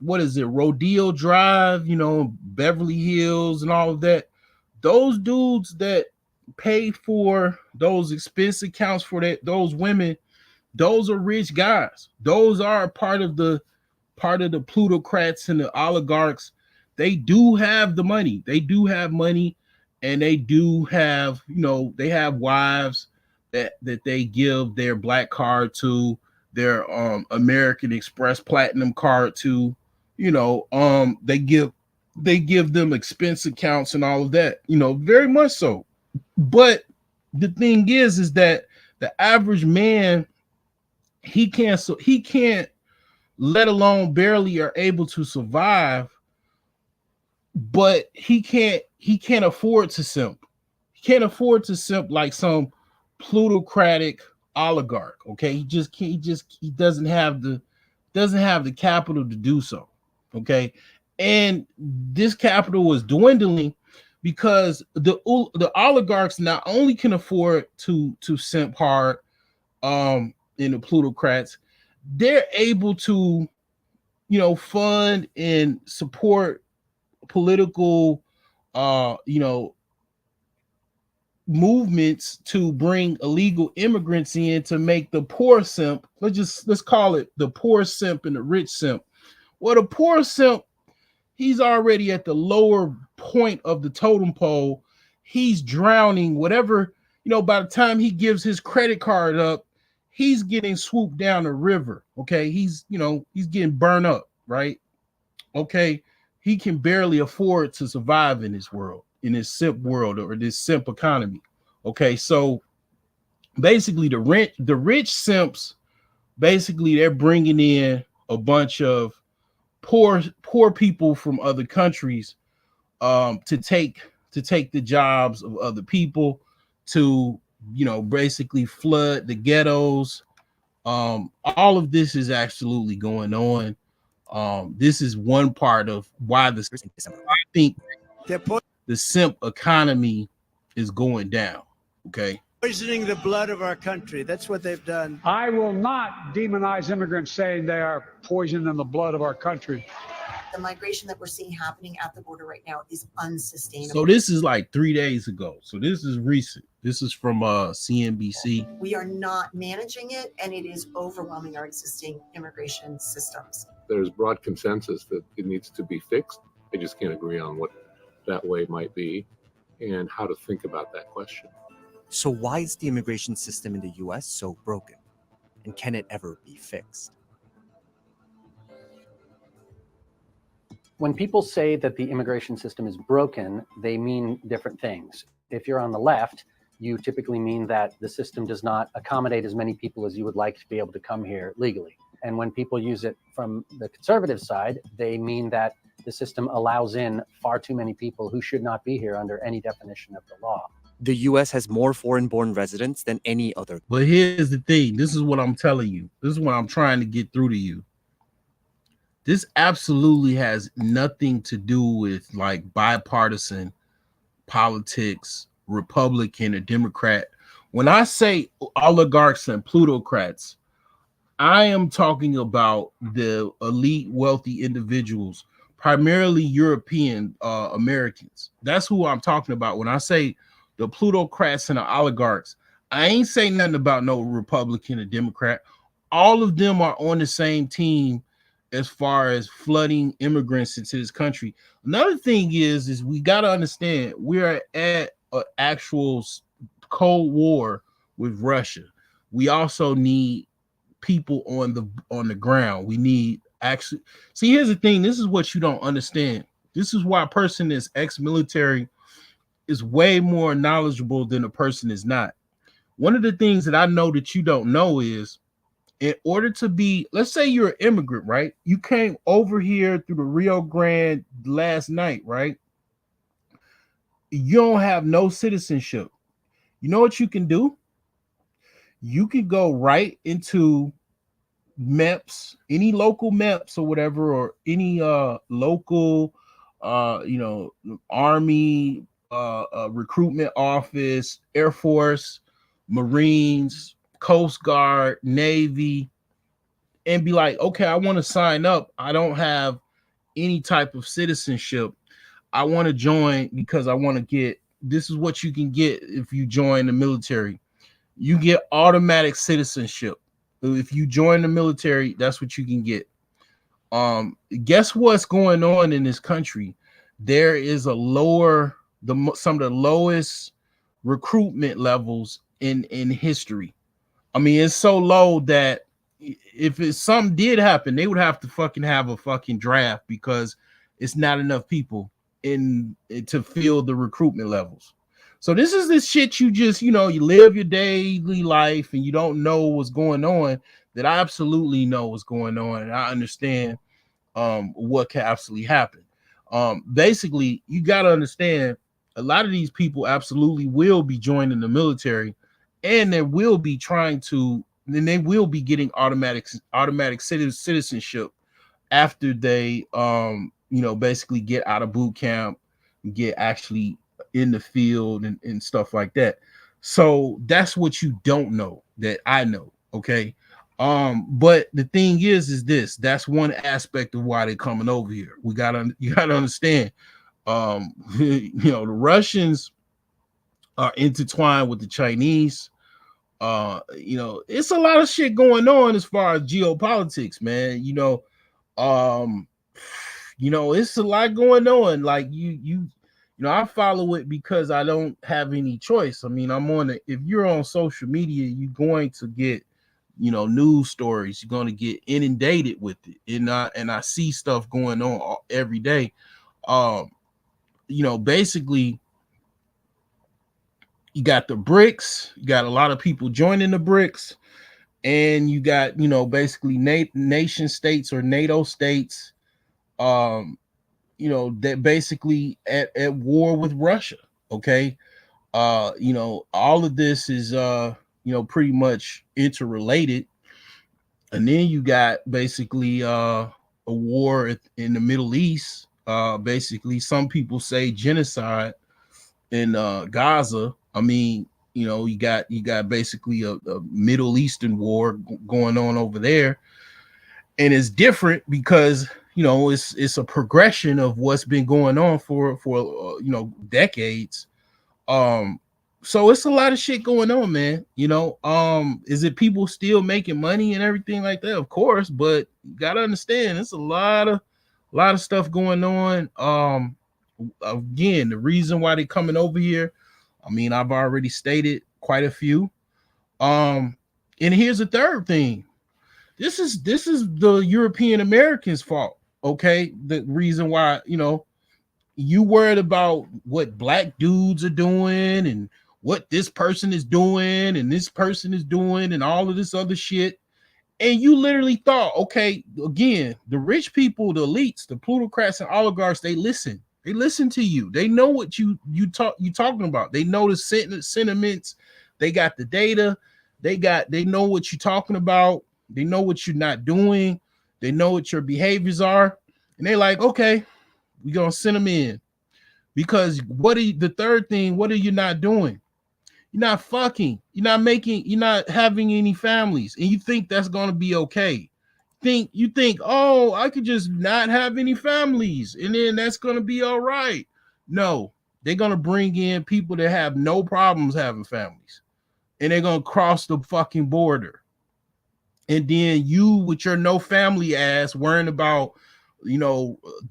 what is it, Rodeo Drive, Beverly Hills and all of that. Those dudes that pay for those expense accounts for those women, those are rich guys. Those are part of the plutocrats and the oligarchs. They do have the money. They do have money, and they do have, they have wives that they give their black card to, their American Express Platinum card to, they give them expense accounts and all of that, very much so. But the thing is that the average man, he can't, let alone barely are able to survive, but he can't afford to simp. He can't afford to simp like some plutocratic oligarch. Okay, he doesn't have the capital to do so. Okay, and this capital is dwindling because the oligarchs not only can afford to simp hard, and the plutocrats, they're able to, you know, fund and support political, you know, movements to bring illegal immigrants in to make the poor simp. Let's call it the poor simp and the rich simp. Well, the poor simp, he's already at the lower point of the totem pole. He's drowning. Whatever, you know, by the time he gives his credit card up, he's getting swooped down the river. Okay, he's, you know, he's getting burned up, right? Okay, he can barely afford to survive in this world, in this simp world or this simp economy. Okay, so basically the rich simps, basically they're bringing in a bunch of poor people from other countries, to take the jobs of other people, to, you know, basically flood the ghettos. All of this is absolutely going on. This is one part of why I think the simp economy is going down. Okay. Poisoning the blood of our country. That's what they've done. I will not demonize immigrants saying they are poisoning the blood of our country. The migration that we're seeing happening at the border right now is unsustainable. So this is like 3 days ago. So this is recent. This is from CNBC. We are not managing it, and it is overwhelming our existing immigration systems. There's broad consensus that it needs to be fixed. They just can't agree on what that way might be and how to think about that question. So why is the immigration system in the US so broken? And can it ever be fixed? When people say that the immigration system is broken, they mean different things. If you're on the left, you typically mean that the system does not accommodate as many people as you would like to be able to come here legally. And when people use it from the conservative side, they mean that the system allows in far too many people who should not be here under any definition of the law. The US has more foreign-born residents than any other. But here's the thing. This is what I'm telling you. This is what I'm trying to get through to you. This absolutely has nothing to do with like bipartisan politics, Republican or Democrat. When I say oligarchs and plutocrats, I am talking about the elite wealthy individuals, primarily European Americans. That's who I'm talking about. When I say the plutocrats and the oligarchs, I ain't saying nothing about no Republican or Democrat. All of them are on the same team as far as flooding immigrants into this country. Another thing is we got to understand we're at an actual Cold War with Russia. We also need people on the ground. We need actually see. Here's the thing. This is what you don't understand. This is why a person that's ex-military is way more knowledgeable than a person is not. One of the things that I know that you don't know is, in order to be, let's say you're an immigrant, right? You came over here through the Rio Grande last night, right? You don't have no citizenship. You know what you can do? You can go right into MEPS, any local MEPS or whatever, or any local, Army, recruitment office, Air Force, Marines, Coast Guard, Navy, and be like, okay, I want to sign up. I don't have any type of citizenship. I want to join because I want to get, this is what you can get if you join the military. You get automatic citizenship. If you join the military, that's what you can get. Guess what's going on in this country? There is a some of the lowest recruitment levels in history. I mean, it's so low that if something did happen, they would have to fucking have a fucking draft because it's not enough people to fill the recruitment levels. So this is this shit you just, you live your daily life and you don't know what's going on, that I absolutely know what's going on. And I understand what can absolutely happen. Basically, you got to understand a lot of these people absolutely will be joining the military, and they will be they will be getting automatic citizenship after they basically get out of boot camp, get actually in the field and stuff like that. So that's what you don't know that I know. Okay. But the thing is this, that's one aspect of why they're coming over here. You gotta understand. The Russians are intertwined with the Chinese. It's a lot of shit going on as far as geopolitics, man. Um, it's a lot going on. Like I follow it because I don't have any choice. I mean, if you're on social media, you're going to get, news stories. You're going to get inundated with it. And I see stuff going on every day. Basically, you got the BRICS, you got a lot of people joining the BRICS, and you got, basically nation states or NATO states, that basically at war with Russia. Okay. All of this is, pretty much interrelated. And then you got basically a war in the Middle East. Basically, some people say genocide in Gaza. I mean, you got basically a Middle Eastern war going on over there, and it's different because it's a progression of what's been going on for decades. So it's a lot of shit going on, man. Is it people still making money and everything like that? Of course, but you gotta understand it's a lot of stuff going on. Again, the reason why they're coming over here, I mean, I've already stated quite a few. And here's the third thing. This is the European Americans' fault. Okay, the reason why you worried about what black dudes are doing and what this person is doing and this person is doing and all of this other shit. And you literally thought, okay, again, the rich people, the elites, the plutocrats and oligarchs, they listen. They listen to you. They know what you talking about. They know the sentiments. They got the data. They know what you're talking about. They know what you're not doing. They know what your behaviors are. And they're like, okay, we're gonna send them in. Because the third thing, what are you not doing? You're not fucking, you're not having any families, and you think that's gonna be okay. You think, oh, I could just not have any families, and then that's gonna be all right. No, they're gonna bring in people that have no problems having families, and they're gonna cross the fucking border. And then you with your no family ass worrying about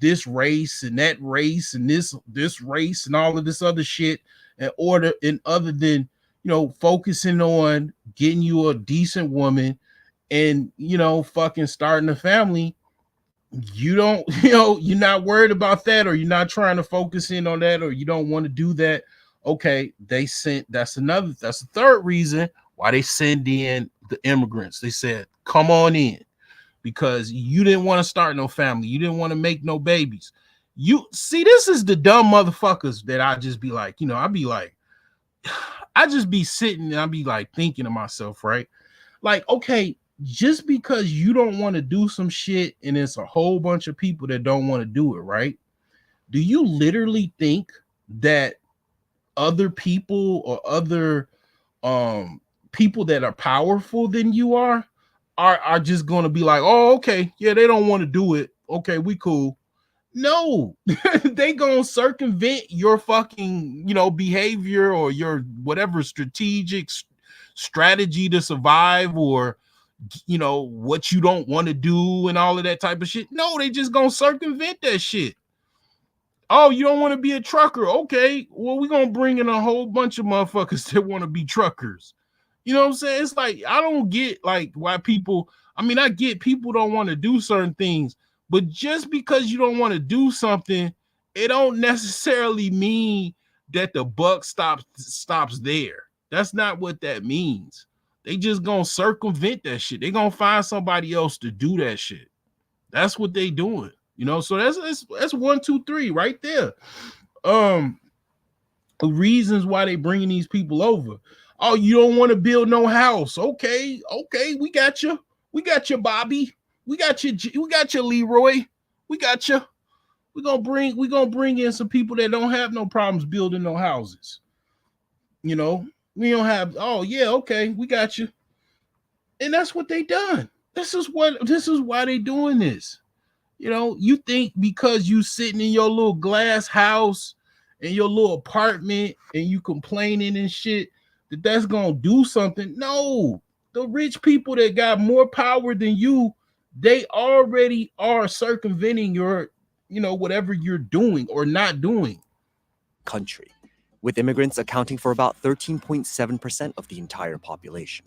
this race and that race and this race and all of this other shit other than focusing on getting you a decent woman and fucking starting a family. You don't you're not worried about that, or you're not trying to focus in on that, or you don't want to do that. Okay, that's the third reason why they send in the immigrants. They said, come on in, because you didn't want to start no family. You didn't want to make no babies. You see, this is the dumb motherfuckers that I just be like, I'd be like, I just be sitting and I'd be like thinking to myself, right? Like, okay, just because you don't want to do some shit and it's a whole bunch of people that don't want to do it, right? Do you literally think that other people or other people that are powerful than you are just going to be like, oh, okay, yeah, they don't want to do it. Okay, we cool. No, they going to circumvent your fucking, behavior or your whatever strategic strategy to survive, or, what you don't want to do and all of that type of shit. No, they just going to circumvent that shit. Oh, you don't want to be a trucker? Okay, well, we're going to bring in a whole bunch of motherfuckers that want to be truckers. You know what I'm saying? It's like, I don't get like why people, I get people don't want to do certain things, but just because you don't want to do something, it don't necessarily mean that the buck stops there. That's not what that means. They just gonna circumvent that shit. They gonna find somebody else to do that shit. That's what they doing. So that's 1, 2, 3 right there. The reasons why they bringing these people over. Oh, you don't want to build no house. Okay, we got you, Bobby. We got you, Leroy. We got you. we're gonna bring in some people that don't have no problems building no houses. You know, we don't have, oh yeah, okay, we got you. And that's what they done. This is why they doing this. You know, you think because you sitting in your little glass house in your little apartment and you complaining and shit that's gonna do something. No, the rich people that got more power than you, they already are circumventing your, you know, whatever you're doing or not doing. Country, with immigrants accounting for about 13.7% of the entire population.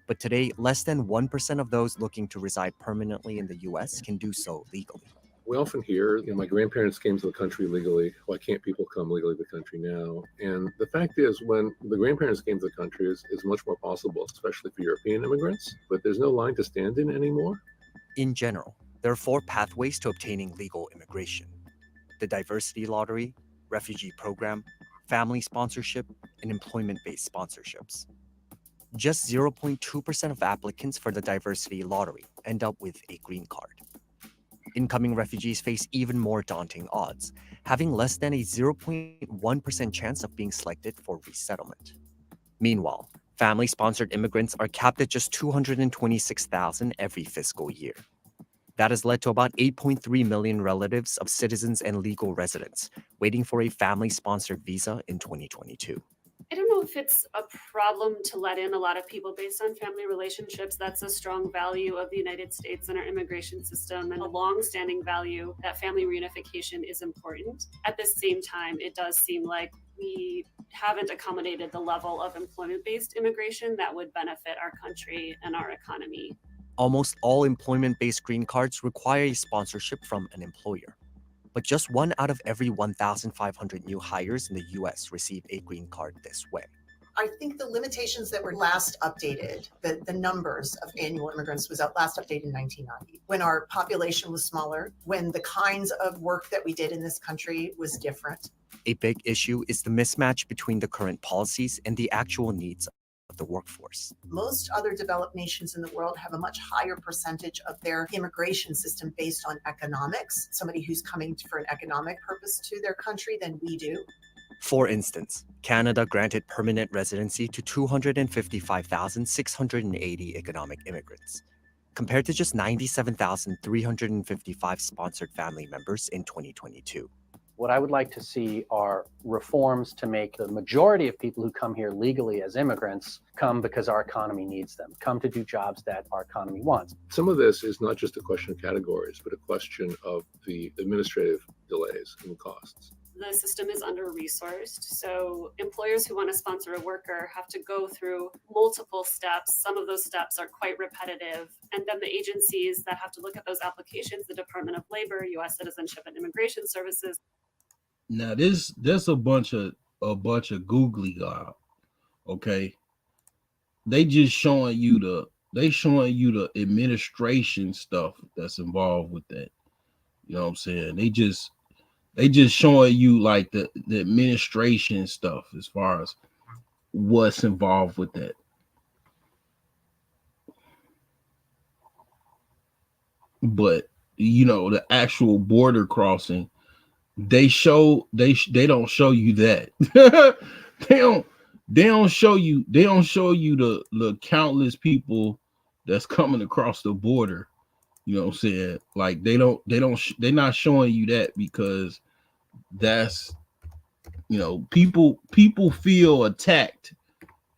But today, less than 1% of those looking to reside permanently in the US can do so legally. We often hear, you know, my grandparents came to the country legally. Why can't people come legally to the country now? And the fact is, when the grandparents came to the country, is much more possible, especially for European immigrants. But there's no line to stand in anymore. In general, there are 4 pathways to obtaining legal immigration: the diversity lottery, refugee program, family sponsorship, and employment-based sponsorships. Just 0.2% of applicants for the diversity lottery end up with a green card. Incoming refugees face even more daunting odds, having less than a 0.1% chance of being selected for resettlement. Meanwhile, family-sponsored immigrants are capped at just 226,000 every fiscal year. That has led to about 8.3 million relatives of citizens and legal residents waiting for a family-sponsored visa in 2022. I don't know if it's a problem to let in a lot of people based on family relationships. That's a strong value of the United States and our immigration system, and a long-standing value that family reunification is important. At the same time, it does seem like we haven't accommodated the level of employment-based immigration that would benefit our country and our economy. Almost all employment-based green cards require a sponsorship from an employer. But just 1 out of every 1,500 new hires in the US receive a green card this way. I think the limitations that were last updated, the numbers of annual immigrants was last updated in 1990, when our population was smaller, when the kinds of work that we did in this country was different. A big issue is the mismatch between the current policies and the actual needs of the workforce. Most other developed nations in the world have a much higher percentage of their immigration system based on economics, somebody who's coming for an economic purpose to their country, than we do. For instance, Canada granted permanent residency to 255,680 economic immigrants, compared to just 97,355 sponsored family members in 2022. What I would like to see are reforms to make the majority of people who come here legally as immigrants come because our economy needs them, come to do jobs that our economy wants. Some of this is not just a question of categories, but a question of the administrative delays and costs. The system is under-resourced, so employers who want to sponsor a worker have to go through multiple steps. Some of those steps are quite repetitive, and then the agencies that have to look at those applications, the Department of Labor, U.S. Citizenship and Immigration Services. Now there's a bunch of googly gob, okay? They just showing you the administration stuff that's involved with that. You know what I'm saying? They just showing you like the administration stuff as far as what's involved with that. But you know, the actual border crossing, they don't show you that. they don't show you the countless people that's coming across the border. You know what I'm saying? Like they're not showing you that because that's, you know, people feel attacked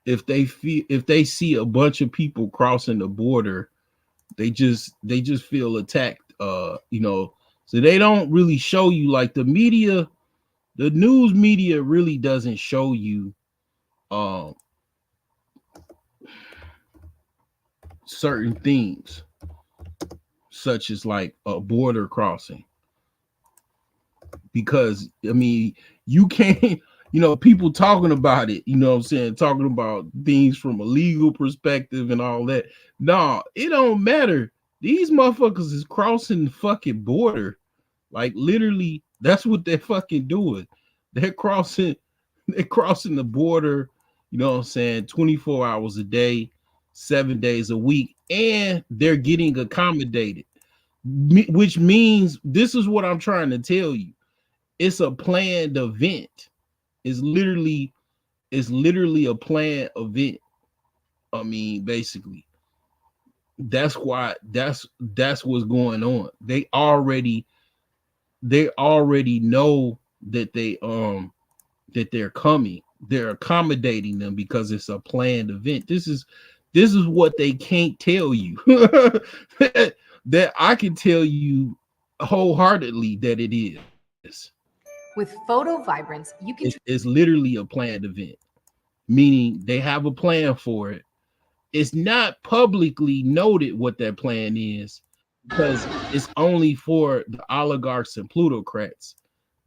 if they see a bunch of people crossing the border. They just feel attacked. You know, so they don't really show you, like the media, the news media really doesn't show you certain things, such as like a border crossing. Because I mean, you can't, you know, people talking about it, you know what I'm saying, talking about things from a legal perspective and all that. No, it don't matter. These motherfuckers is crossing the fucking border. Like literally, that's what they're fucking doing. They're crossing the border, you know what I'm saying, 24 hours a day, 7 days a week, and they're getting accommodated. which means this is what I'm trying to tell you. It's a planned event. It's literally a planned event. I mean, basically, that's why that's what's going on. They already know that they're coming. They're accommodating them because it's a planned event. This is what they can't tell you. that I can tell you wholeheartedly that it is. With photo vibrance, you can. It's literally a planned event, meaning they have a plan for it. It's not publicly noted what that plan is because it's only for the oligarchs and plutocrats.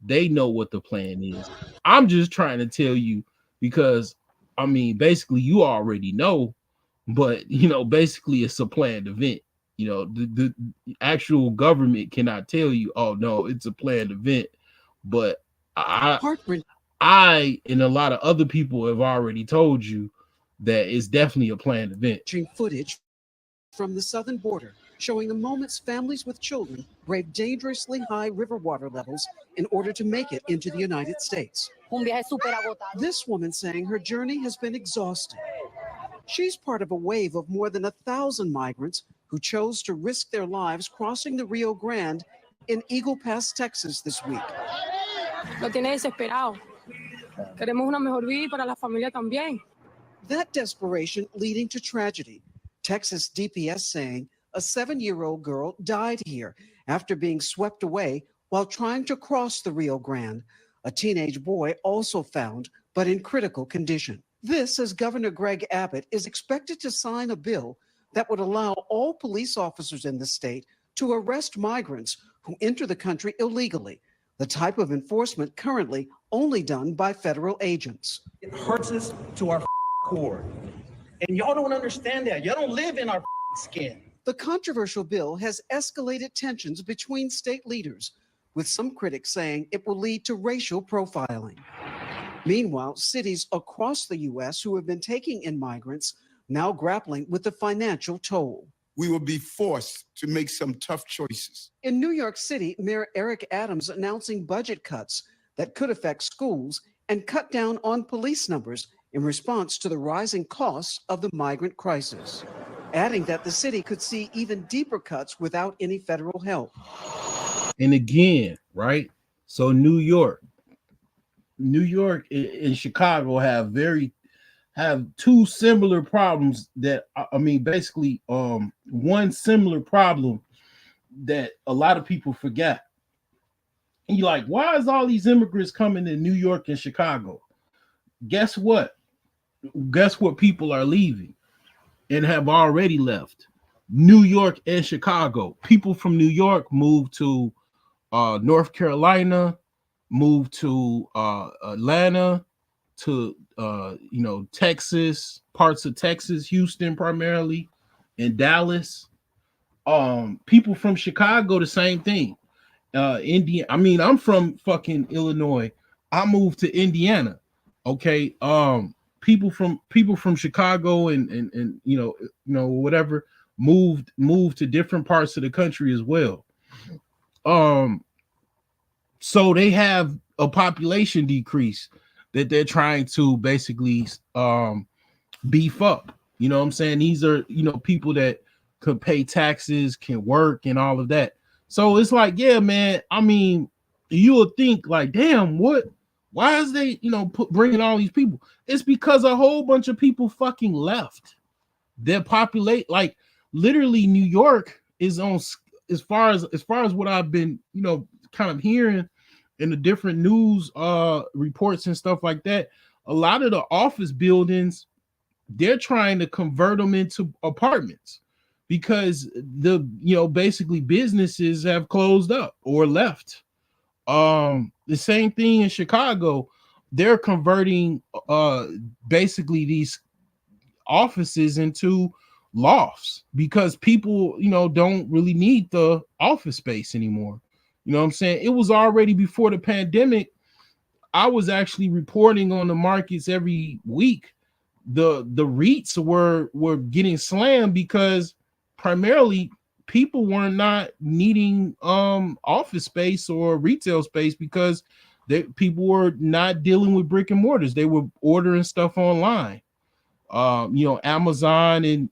They know what the plan is. I'm just trying to tell you because, I mean, basically you already know, but basically it's a planned event. The actual government cannot tell you, oh no, it's a planned event. But I and a lot of other people have already told you that it's definitely a planned event. Footage from the southern border showing the moments families with children brave dangerously high river water levels in order to make it into the United States. This woman saying her journey has been exhausting. She's part of a wave of more than 1,000 migrants who chose to risk their lives crossing the Rio Grande in Eagle Pass, Texas this week. Lo tiene desesperado. Queremos una mejor vida para la familia también. That desperation leading to tragedy. Texas DPS saying a 7-year-old girl died here after being swept away while trying to cross the Rio Grande. A teenage boy also found, but in critical condition. This, as Governor Greg Abbott is expected to sign a bill that would allow all police officers in the state to arrest migrants who enter the country illegally, the type of enforcement currently only done by federal agents. It hurts us to our core. And y'all don't understand that. Y'all don't live in our skin. The controversial bill has escalated tensions between state leaders, with some critics saying it will lead to racial profiling. Meanwhile, cities across the U.S. who have been taking in migrants now grappling with the financial toll. We will be forced to make some tough choices. In New York City, Mayor Eric Adams announcing budget cuts that could affect schools and cut down on police numbers in response to the rising costs of the migrant crisis, adding that the city could see even deeper cuts without any federal help. And again, right? So New York and Chicago have two similar problems that, I mean, basically one similar problem that a lot of people forget. And you're like, why is all these immigrants coming to New York and Chicago? Guess what? People are leaving and have already left. New York and Chicago. People from New York moved to North Carolina, moved to Atlanta, to Texas, parts of Texas, Houston primarily, and Dallas. People from Chicago, the same thing. Indiana. I mean, I'm from fucking Illinois. I moved to Indiana. Okay. People from Chicago and whatever moved to different parts of the country as well. So they have a population decrease that they're trying to basically beef up. You know what I'm saying? These are, people that could pay taxes, can work and all of that. So it's like, yeah, man, I mean, you would think like, damn, why is they, bringing all these people? It's because a whole bunch of people fucking left. Their populate, like literally New York is on, as far as what I've been, kind of hearing in the different news reports and stuff like that, a lot of the office buildings, they're trying to convert them into apartments because basically businesses have closed up or left. The same thing in Chicago. They're converting basically these offices into lofts because people, don't really need the office space anymore. You know what I'm saying? It was already before the pandemic. I was actually reporting on the markets every week. The REITs were getting slammed because primarily people were not needing office space or retail space because people were not dealing with brick and mortars. They were ordering stuff online. Amazon and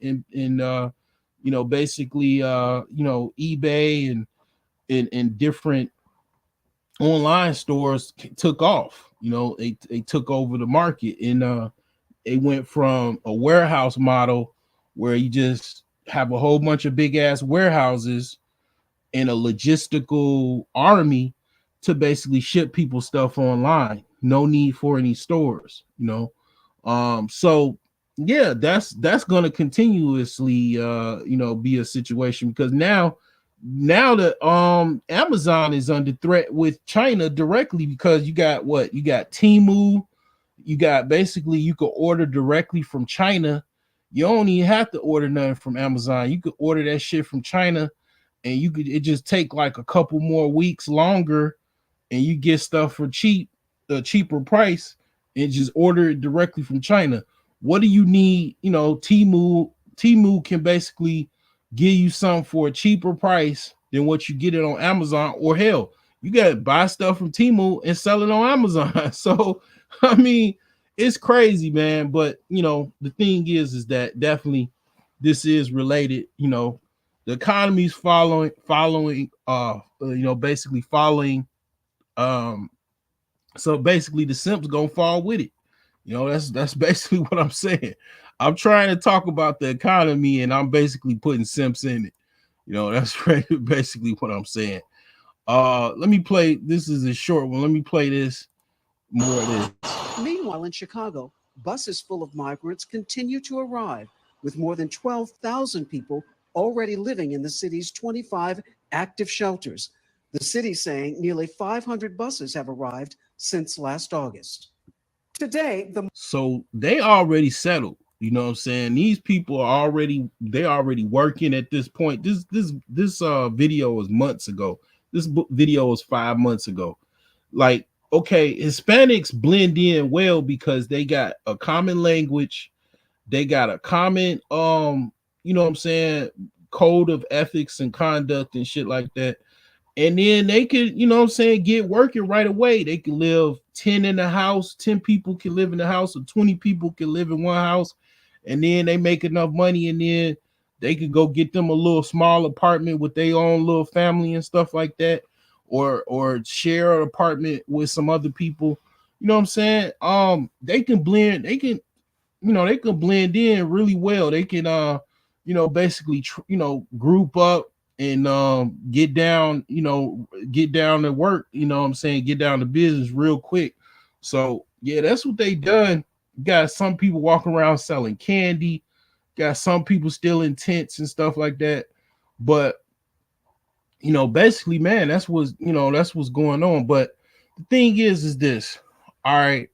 basically eBay and different online stores took off. They took over the market, and it went from a warehouse model where you just have a whole bunch of big ass warehouses and a logistical army to basically ship people stuff online. No need for any stores, so yeah, that's going to continuously be a situation, because now that Amazon is under threat with China directly, because you got Temu, you got basically you could order directly from China. You don't even have to order nothing from Amazon. You could order that shit from China, and it just take like a couple more weeks longer, and you get stuff for a cheaper price, and just order it directly from China. What do you need? Temu can basically give you something for a cheaper price than what you get it on Amazon, or hell, you got to buy stuff from Temu and sell it on Amazon. So, I mean, it's crazy, man. But, the thing is that definitely this is related. The economy's following, basically following. So basically the Simp's gonna fall with it. That's basically what I'm saying. I'm trying to talk about the economy, and I'm basically putting Simps in it. That's basically what I'm saying. Let me play. This is a short one. Let me play this. More of this. Meanwhile, in Chicago, buses full of migrants continue to arrive, with more than 12,000 people already living in the city's 25 active shelters. The city saying nearly 500 buses have arrived since last August. Today, so they already settled. You know what I'm saying? These people are already working at this point. This video was months ago. This video was 5 months ago. Like, okay, Hispanics blend in well because they got a common language, they got a common code of ethics and conduct and shit like that. And then they could, get working right away. They can live 10 in the house, 10 people can live in the house, or 20 people can live in one house. And then they make enough money, and then they could go get them a little small apartment with their own little family and stuff like that, or share an apartment with some other people. You know what I'm saying? They can blend in really well. They can basically group up and get down to work, get down to business real quick. So yeah, that's what they done. Got some people walking around selling candy, got some people still in tents and stuff like that. But basically, man, that's what's going on. But the thing is this. All right.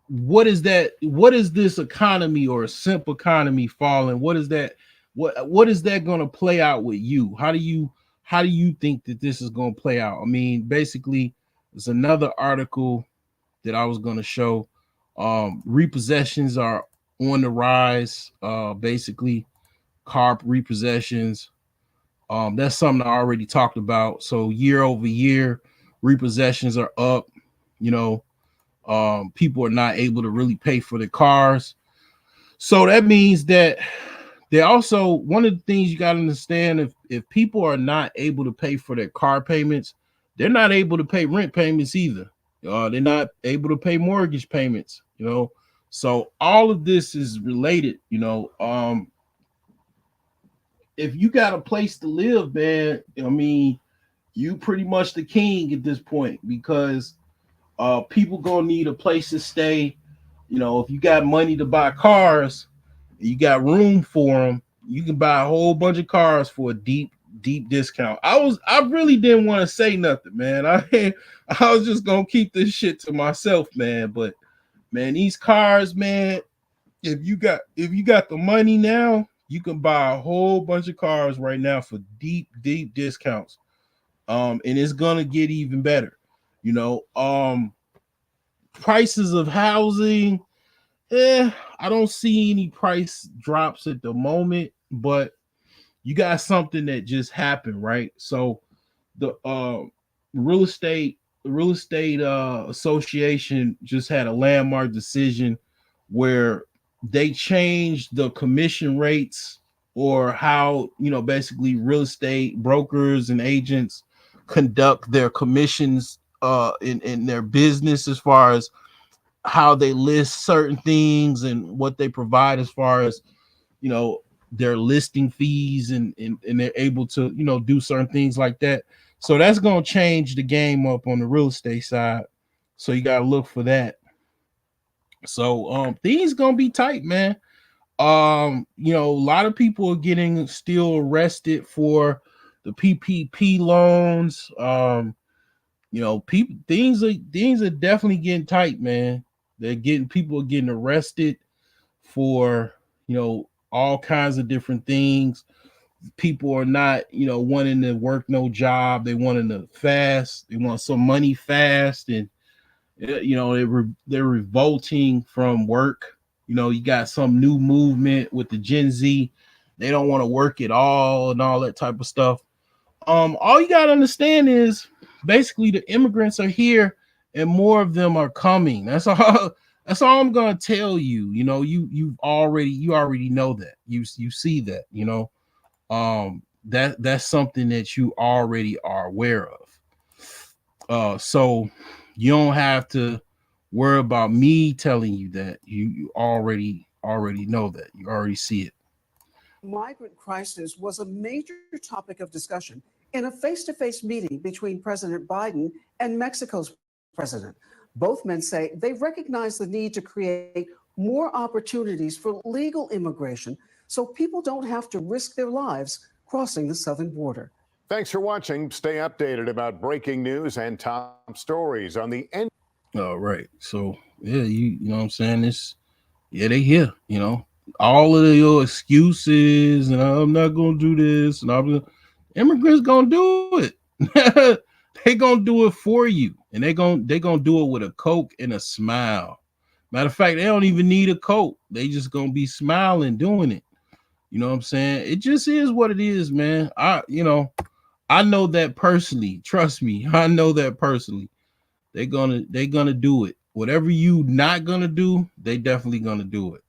What is this economy, or a simp economy, falling? What is that? What is that going to play out with you? How do you think that this is going to play out? I mean, basically, there's another article that I was going to show. Repossessions are on the rise. Basically, car repossessions. That's something I already talked about. So year over year, repossessions are up. People are not able to really pay for their cars. So that means that they also, one of the things you got to understand, if people are not able to pay for their car payments, they're not able to pay rent payments either. They're not able to pay mortgage payments, So all of this is related, if you got a place to live, man, I mean, you pretty much the king at this point, because people gonna need a place to stay. If you got money to buy cars, you got room for them, you can buy a whole bunch of cars for a deep discount. I really didn't want to say nothing, man. I was just gonna keep this shit to myself, man. But man, these cars, man, if you got the money now, you can buy a whole bunch of cars right now for deep discounts. And it's gonna get even better. Prices of housing, I don't see any price drops at the moment. but you got something that just happened, right? So the real estate real estate association just had a landmark decision where they changed the commission rates, or how, basically real estate brokers and agents conduct their commissions in their business, as far as how they list certain things and what they provide as far as, you know their listing fees, and they're able to, do certain things like that. So that's going to change the game up on the real estate side, so you got to look for that. So things going to be tight, man. A lot of people are getting still arrested for the PPP loans. People, things are definitely getting tight, man. People are getting arrested for, all kinds of different things. People are not, wanting to work no job. They wanting to fast. They want some money fast, and they're revolting from work. You got some new movement with the Gen Z. They don't want to work at all and all that type of stuff. All you gotta understand is basically the immigrants are here and more of them are coming. That's all. That's all I'm gonna tell you. You already know that. You see that. That's something that you already are aware of. So you don't have to worry about me telling you that. You already know that. You already see it. Migrant crisis was a major topic of discussion in a face-to-face meeting between President Biden and Mexico's president. Both men say they recognize the need to create more opportunities for legal immigration so people don't have to risk their lives crossing the southern border. Thanks for watching. Stay updated about breaking news and top stories on the end. All right. So yeah, you know what I'm saying? They here, all of your excuses, and I'm not gonna do this, and immigrants gonna do it. They gonna do it for you, and they gonna do it with a Coke and a smile. Matter of fact, they don't even need a Coke. They just gonna be smiling doing it. You know what I'm saying? It just is what it is, man. I know that personally. Trust me, I know that personally. They're gonna do it. Whatever you not gonna do, they definitely gonna do it.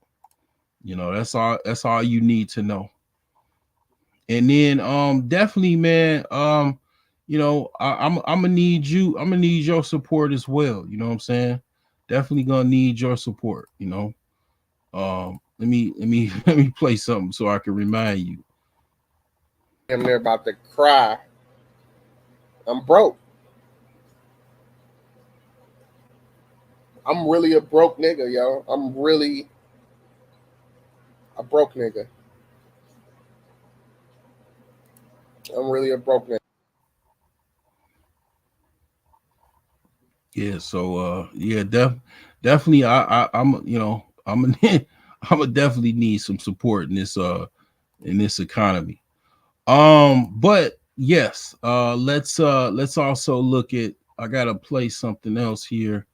That's all you need to know. And then definitely, man, I'm gonna need you. I'm gonna need your support as well. You know what I'm saying? Definitely gonna need your support. Let me let me play something so I can remind you. I'm there about to cry. I'm broke. I'm really a broke nigga, yo. I'm really a broke nigga. I'm really a broke nigga. Yeah, so yeah, definitely I'm I'm gonna definitely need some support in this economy. But yes, let's also look at, I gotta play something else here.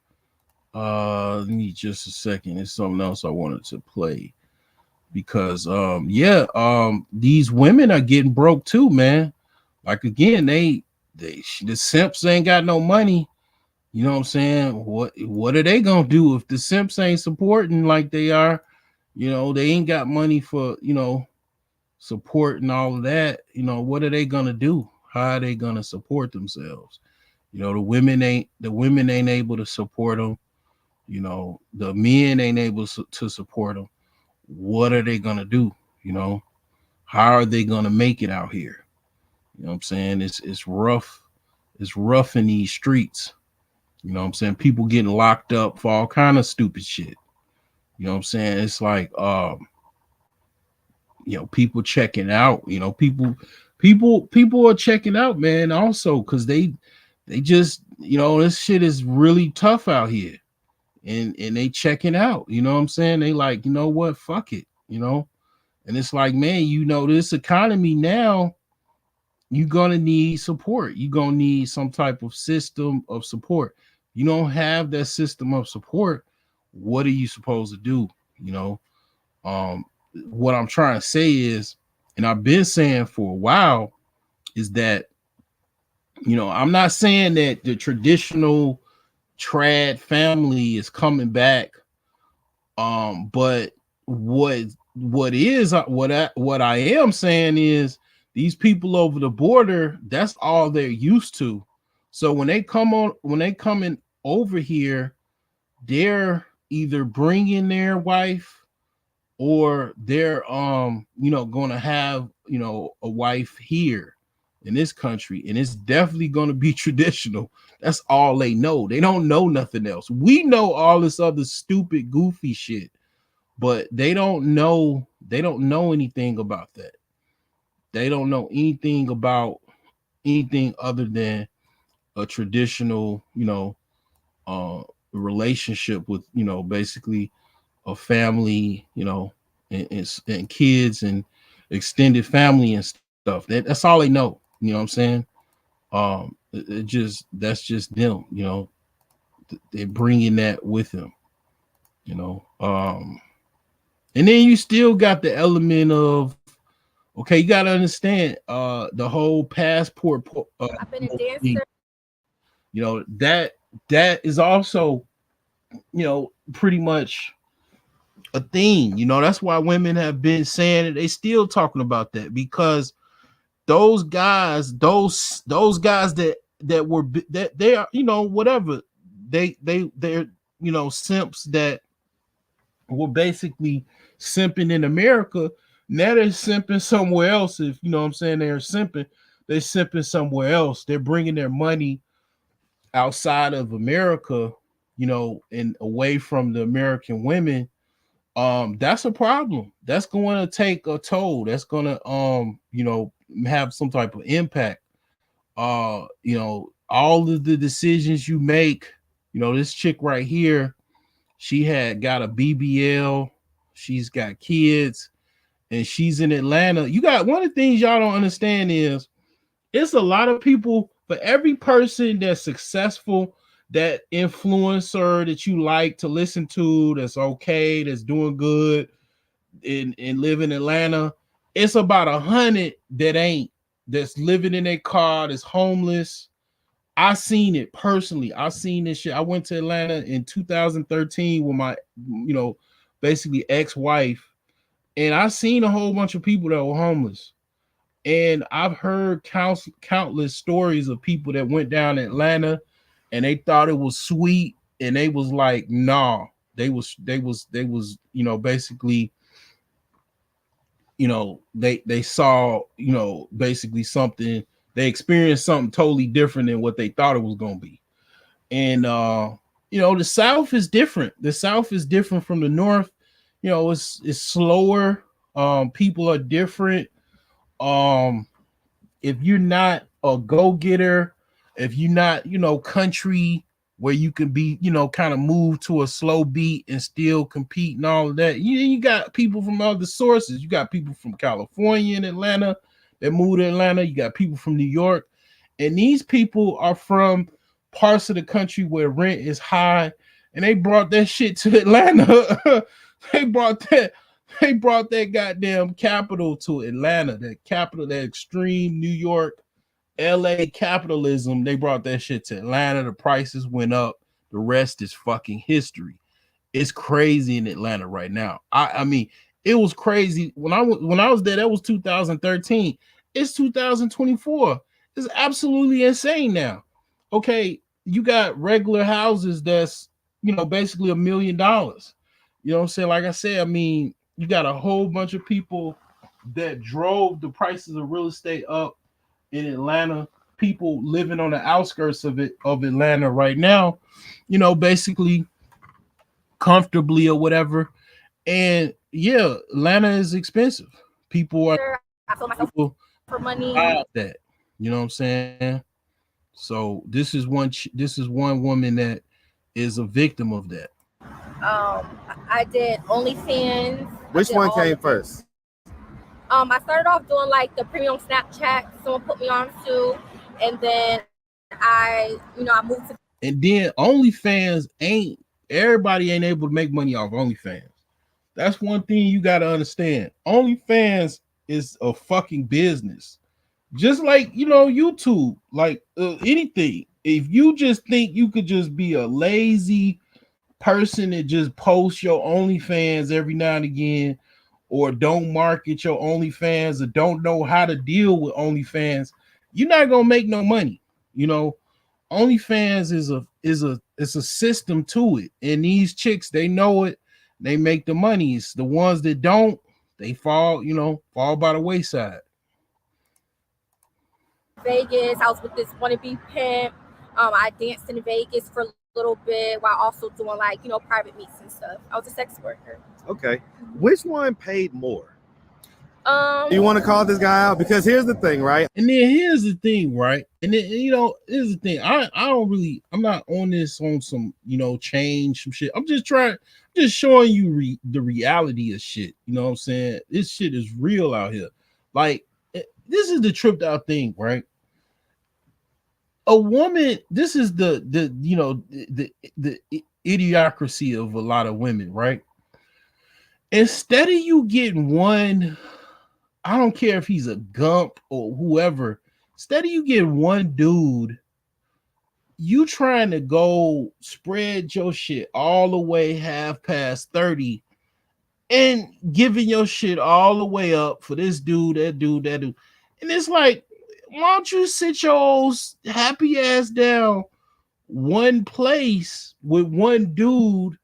Let me just a second. There's something else I wanted to play, because these women are getting broke too, man. Like, again, the simps ain't got no money. You know what I'm saying? What are they gonna do if the simps ain't supporting like they are? They ain't got money for, support and all of that. What are they gonna do? How are they gonna support themselves? The women ain't able to support them. The men ain't able to support them. What are they gonna do? How are they gonna make it out here? You know what I'm saying? It's rough. It's rough in these streets. You know what I'm saying? People getting locked up for all kind of stupid shit. You know what I'm saying? It's like people checking out. People are checking out, man, also, because they just, this shit is really tough out here. And they checking out. You know what I'm saying? They like, what? Fuck it. And it's like, man, this economy now, you're gonna need support. You're gonna need some type of system of support. You don't have that system of support, what are you supposed to do? What I'm trying to say is, and I've been saying for a while, is that, you know, I'm not saying that the traditional trad family is coming back, but what I am saying is these people over the border, that's all they're used to. So when they coming over here, they're either bringing their wife, or they're you know, gonna have, you know, a wife here in this country, and it's definitely gonna be traditional. That's all they know. They don't know nothing else. We know all this other stupid, goofy shit, but they don't know anything about that. They don't know anything about anything other than a traditional, you know, relationship with, you know, basically a family, you know, and kids and extended family and stuff. That's all they know. You know what I'm saying? That's just them. You know, they're bringing that with them. You know, and then you still got the element of, okay, you got to understand the whole passport. I've been a dancer. Thing. You know, that is also, you know, pretty much a thing. You know, that's why women have been saying it. They still talking about that, because those guys that were, that they are, you know, whatever, they're, you know, simps that were basically simping in America. Now they're simping somewhere else. If you know what I'm saying, they're simping somewhere else. They're bringing their money outside of America, you know, and away from the American women. That's a problem. That's going to take a toll. That's going to you know, have some type of impact. You know, all of the decisions you make, you know, this chick right here, she got a BBL, she's got kids, and she's in Atlanta. You got, one of the things y'all don't understand is it's a lot of people. For every person that's successful, that influencer that you like to listen to, that's okay, that's doing good and live in Atlanta, it's about 100 that ain't, that's living in their car, that's homeless. I seen it personally. I seen this shit. I went to Atlanta in 2013 with my, you know, basically ex-wife, and I seen a whole bunch of people that were homeless. And I've heard countless stories of people that went down to Atlanta and they thought it was sweet, and they was like, nah, they was, you know, basically, you know, they saw, you know, basically something, they experienced something totally different than what they thought it was going to be. And you know, the South is different. The South is different from the North. You know, it's slower. People are different. If you're not a go-getter, if you're not, you know, country where you can be, you know, kind of move to a slow beat and still compete and all of that, you got people from other sources. You got people from California and Atlanta that moved to Atlanta. You got people from New York, and these people are from parts of the country where rent is high, and they brought that shit to Atlanta. They brought that goddamn capital to Atlanta, that capital, that extreme New York, LA capitalism. They brought that shit to Atlanta. The prices went up. The rest is fucking history. It's crazy in Atlanta right now. I mean, it was crazy when I was there. That was 2013. It's 2024. It's absolutely insane now. Okay, you got regular houses that's, you know, basically $1 million. You know what I'm saying? Like I said, I mean, you got a whole bunch of people that drove the prices of real estate up in Atlanta. People living on the outskirts of Atlanta right now, you know, basically comfortably or whatever. And yeah, Atlanta is expensive. People are For money. That, you know what I'm saying? So this is one woman that is a victim of that. I did OnlyFans. Which one came first? I started off doing like the premium Snapchat. Someone put me on to, and then I moved to. And then OnlyFans everybody ain't able to make money off OnlyFans. That's one thing you got to understand. OnlyFans is a fucking business. Just like, you know, YouTube, like anything. If you just think you could just be a lazy person that just posts your OnlyFans every now and again, or don't market your OnlyFans, or don't know how to deal with OnlyFans, you're not gonna make no money. You know, OnlyFans is a system to it, and these chicks, they know it. They make the money. It's the ones that don't, they fall by the wayside. Vegas. I was with this wannabe pimp. I danced in Vegas for a little bit while also doing like, you know, private meets and stuff. I was a sex worker. Okay. Which one paid more? Do you want to call this guy out? Because here's the thing, right? And then here's the thing, right? And then, you know, here's the thing. I'm not on this on some, you know, change some shit. I'm just showing you the reality of shit. You know what I'm saying? This shit is real out here. Like, this is the tripped out thing, right? A woman, this is the idiocracy of a lot of women, right? Instead of you getting one, I don't care if he's a gump or whoever, instead of you getting one dude, you trying to go spread your shit all the way half past 30 and giving your shit all the way up for this dude, that dude, that dude. And it's like, why don't you sit your old happy ass down one place with one dude,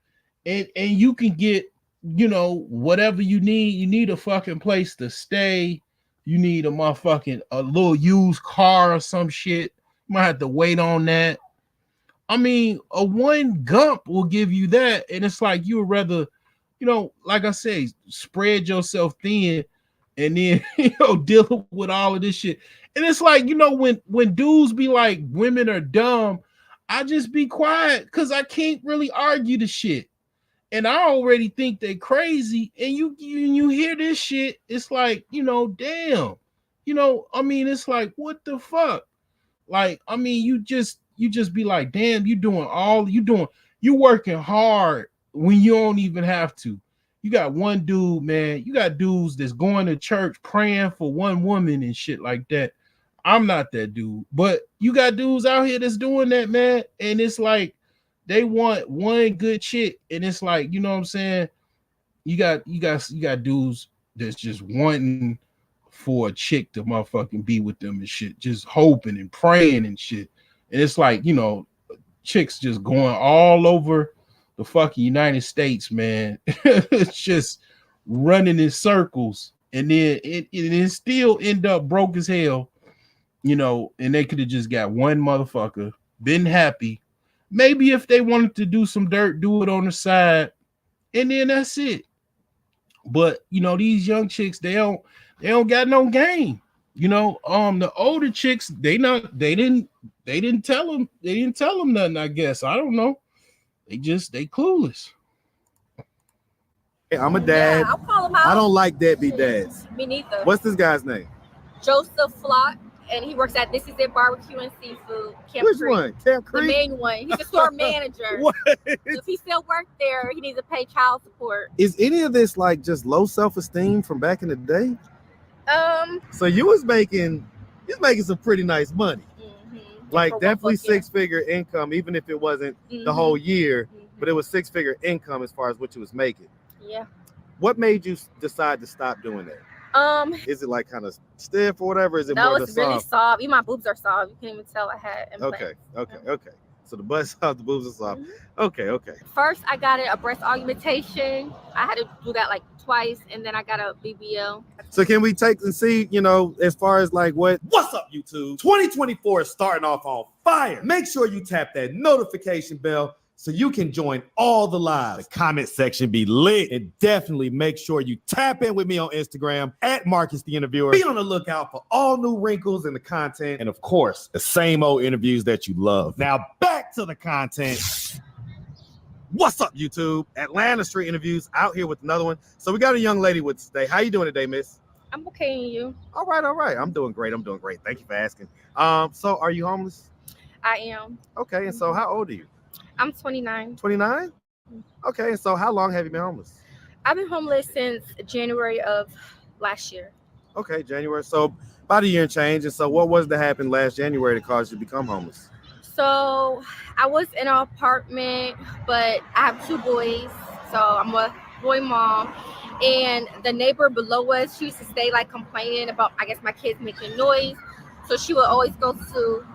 and you can get, you know, whatever you need. You need a fucking place to stay. You need a little used car or some shit. You might have to wait on that. I mean, a one gump will give you that. And it's like, you would rather, you know, like I say, spread yourself thin and then, you know, deal with all of this shit. And it's like, you know, when dudes be like, women are dumb, I just be quiet because I can't really argue the shit. And I already think they're crazy. And you hear this shit, it's like, you know, damn. You know, I mean, it's like, what the fuck? Like, I mean, you just be like, damn, you working hard when you don't even have to. You got one dude, man. You got dudes that's going to church praying for one woman and shit like that. I'm not that dude, but you got dudes out here that's doing that, man. And it's like they want one good chick, and it's like, you know what I'm saying? You got dudes that's just wanting for a chick to motherfucking be with them and shit, just hoping and praying and shit. And it's like, you know, chicks just going all over the fucking United States, man. It's just running in circles, and then it still end up broke as hell, you know. And they could have just got one motherfucker, been happy. Maybe if they wanted to do some dirt, do it on the side, and then that's it. But you know, these young chicks, they don't got no game. You know, the older chicks, they didn't tell them nothing, I guess. I don't know. They clueless. Hey, I'm a dad. Yeah, I'll call him out. I don't like deadbeat dads. Me neither. What's this guy's name? Joseph Flock, and he works at This Is It Barbecue and Seafood. Camp Which Creek. one? Camp Creek? The main one. He's a store manager. What? If he still works there, he needs to pay child support. Is any of this like just low self-esteem from back in the day? So you was making some pretty nice money. Like definitely six-figure income, even if it wasn't the whole year, but it was six-figure income as far as what you was making. Yeah. What made you decide to stop doing that? Is it like kind of stiff or whatever? Is it that more was really soft? Even my boobs are soft. You can't even tell I had implants. Okay. So the butt's soft, the boobs are soft. Okay. First, I got a breast augmentation. I had to do that like twice, and then I got a BBL. So can we take and see, you know, as far as like what's up, YouTube? 2024 is starting off on fire. Make sure you tap that notification bell so you can join all the lives. The comment section be lit. And definitely make sure you tap in with me on Instagram at Marcus the Interviewer. Be on the lookout for all new wrinkles in the content. And of course, the same old interviews that you love. Now back to the content. What's up, YouTube? Atlanta Street Interviews out here with another one. So we got a young lady with us today. How you doing today, miss? I'm okay, and you? All right. I'm doing great. Thank you for asking. So are you homeless? I am. Okay, and so how old are you? I'm 29. 29? Okay, and so how long have you been homeless? I've been homeless since January of last year. Okay, January. So about a year and change. And so what was that happened last January that caused you to become homeless? So I was in an apartment, but I have 2 boys, so I'm a boy mom. And the neighbor below us, she used to stay like complaining about, I guess, my kids making noise. So she would always go to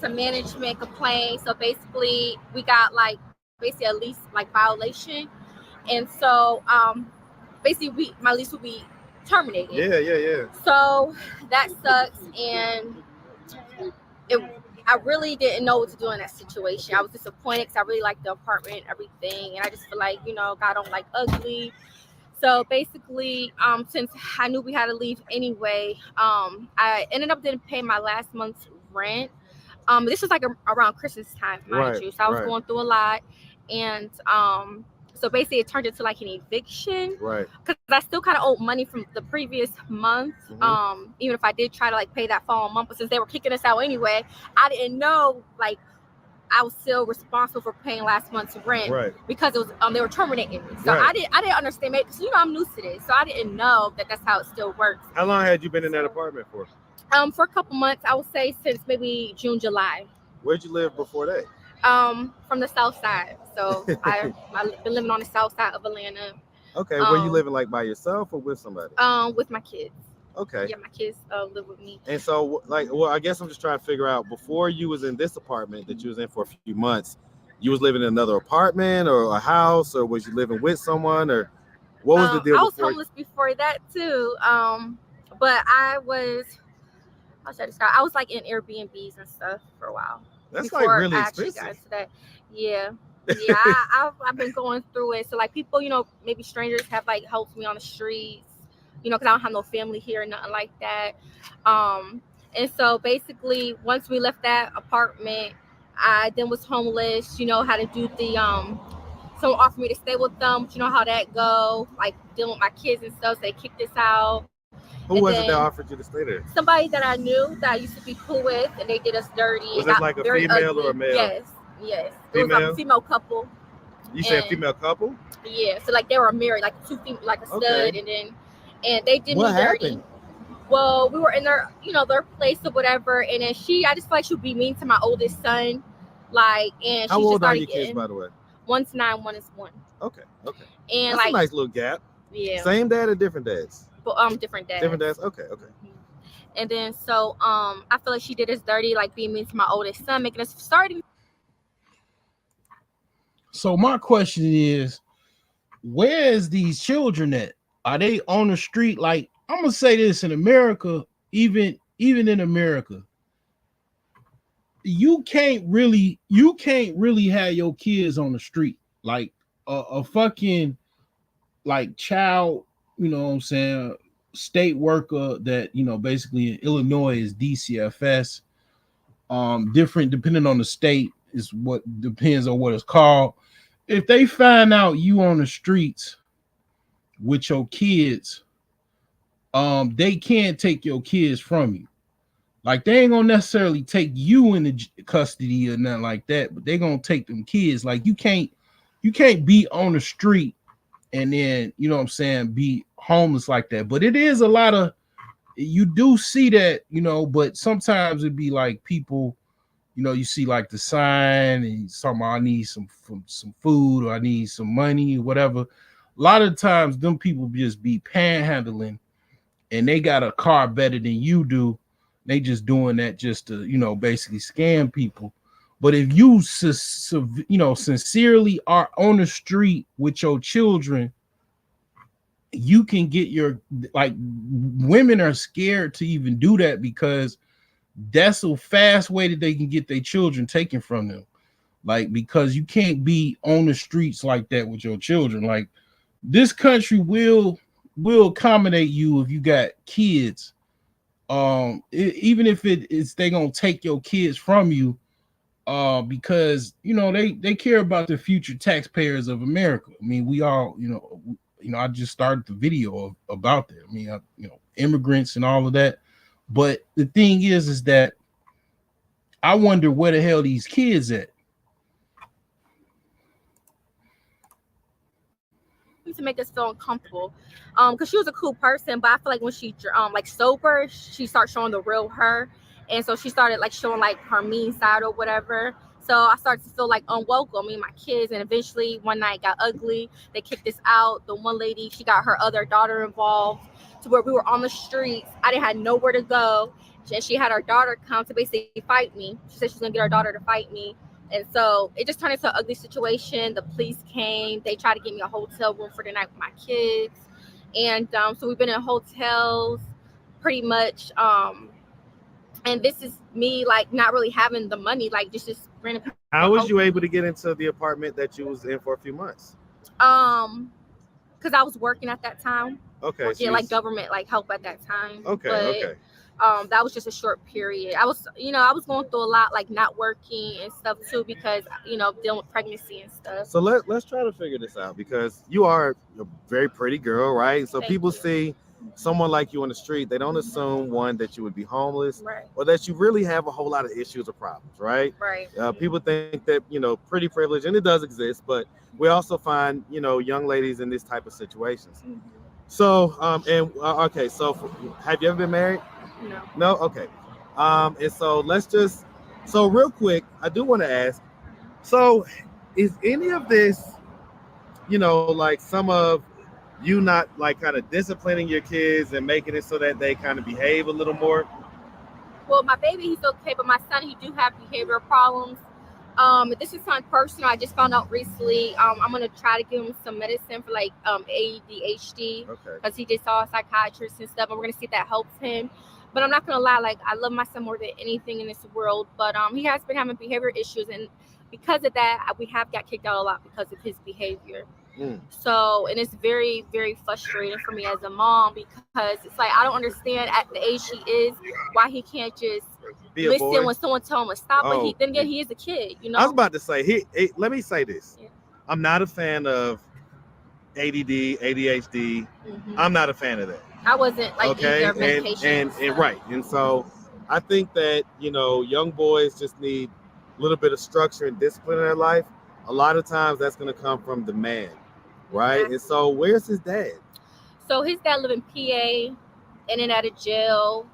management, complain. So basically, we got like basically a lease like violation, and so basically my lease will be terminated. Yeah. So that sucks, and I really didn't know what to do in that situation. I was disappointed because I really liked the apartment and everything, and I just feel like, God don't like ugly. So basically, since I knew we had to leave anyway, I ended up didn't pay my last month's rent. This was like around Christmas time, mind you. So I was going through a lot, and so basically it turned into like an eviction. Right. Because I still kind of owed money from the previous month. Even if I did try to like pay that following month, but since they were kicking us out anyway, I didn't know like I was still responsible for paying last month's rent because it was they were terminating me. So I didn't understand it because I'm new to this, so I didn't know that that's how it still works. How long had you been in that apartment for? For a couple months, I would say since maybe June, July. Where'd you live before that? From the south side. So I've been living on the south side of Atlanta. Okay, were you living like by yourself or with somebody? With my kids. Okay. Yeah, my kids live with me. And so, I guess I'm just trying to figure out, before you was in this apartment that you was in for a few months, you was living in another apartment or a house, or was you living with someone, or what was the deal? I was homeless before that too. But I was, how should I describe? I was like in Airbnbs and stuff for a while. That's like really expensive. Got into that. Yeah. I've been going through it. So like people, maybe strangers have like helped me on the streets. Because I don't have no family here or nothing like that. And so basically, once we left that apartment, I then was homeless. How to do the someone offered me to stay with them. But you know how that go, like dealing with my kids and stuff. So they kicked us out. Who was it that offered you to stay there? Somebody that I knew that I used to be cool with, and they did us dirty. Was it like a female or a male? Yes. Female? It was like a female couple. You said female couple? Yeah. So like they were married, like like a stud, and they did me dirty. What happened? Well, we were in their place or whatever, and then I just feel like she would be mean to my oldest son, and how she old just started are your getting, kids, by the way? 1's 9, 1 is 1. Okay. And that's a nice little gap. Yeah. Same dad or different dads? But different dads. Different dads. Okay. And then so I feel like she did us dirty, like being mean to my oldest son, making us starting. So my question is, where is these children at? Are they on the street? Like, I'm gonna say this, in America, even in America, you can't really have your kids on the street. Like a fucking like child, what I'm saying, state worker that basically in Illinois is DCFS. Different depending on the state is what depends on what it's called. If they find out you on the streets with your kids, they can't take your kids from you. Like, they ain't gonna necessarily take you into custody or nothing like that, but they gonna take them kids. Like, you can't be on the street and then be homeless like that. But it is a lot of, you do see that, but sometimes it'd be like people, you see like the sign and something, I need some food, or I need some money or whatever. A lot of times them people just be panhandling, and they got a car better than you do. They just doing that just to, basically scam people. But if you, sincerely are on the street with your children, you can get women are scared to even do that, because that's a fast way that they can get their children taken from them. Like, because you can't be on the streets like that with your children. Like, this country will accommodate you if you got kids. Even if they gonna take your kids from you, because they care about the future taxpayers of America. I mean, we all, I just started the video about that. I mean, immigrants and all of that. But the thing is that I wonder where the hell these kids at. to make us feel uncomfortable. Because she was a cool person, but I feel like when she like sober, she started showing the real her, and so she started like showing like her mean side or whatever. So I started to feel like unwelcome, me and my kids, and eventually one night got ugly. They kicked us out. The one lady, she got her other daughter involved, to where we were on the streets. I didn't have nowhere to go, and she had her daughter come to basically fight me. She said she was gonna get her daughter to fight me. And so it just turned into an ugly situation. The police came. They tried to get me a hotel room for the night with my kids. And so we've been in hotels pretty much. And this is me like not really having the money, like just random people. How was you able to get into the apartment that you was in for a few months? Because I was working at that time. Okay. Yeah, like government like help at that time. Okay, but, okay. That was just a short period. I was going through a lot, like not working and stuff too, because dealing with pregnancy and stuff. So let's try to figure this out, because you are a very pretty girl, right? So people see someone like you on the street, they don't assume, one, that you would be homeless, right, or that you really have a whole lot of issues or problems, right? Right. People think that pretty privilege, and it does exist, but we also find young ladies in this type of situations. Mm-hmm. So okay, so have you ever been married? No. Okay. And so so real quick, I do want to ask, so is any of this, like some of you not like kind of disciplining your kids and making it so that they kind of behave a little more? Well, my baby, he's okay, but my son, he do have behavioral problems. This is something personal. I just found out recently. I'm gonna try to give him some medicine for like ADHD, because he just saw a psychiatrist and stuff. And we're gonna see if that helps him. But I'm not gonna lie, like I love my son more than anything in this world. But he has been having behavior issues, and because of that, we have got kicked out a lot because of his behavior. So, and it's very, very frustrating for me as a mom, because it's like I don't understand at the age he is why he can't just listen when someone tells him to stop. But then again, he is a kid, I was about to say, let me say this. Yeah. I'm not a fan of ADD, ADHD. Mm-hmm. I'm not a fan of that. I wasn't like either medication. And right. And so I think that, young boys just need a little bit of structure and discipline in their life. A lot of times that's going to come from the man. Right. Exactly. And so where's his dad? So his dad live in PA, in and out of jail.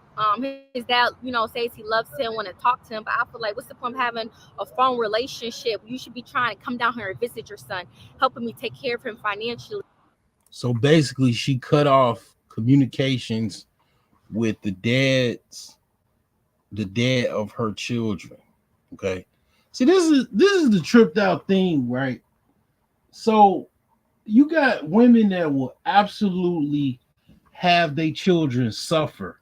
His dad, says he loves him, want to talk to him, but I feel like what's the point of having a phone relationship? You should be trying to come down here and visit your son, helping me take care of him financially. So basically, she cut off communications with the dad of her children. Okay. See, this is the tripped out thing, right? So you got women that will absolutely have their children suffer.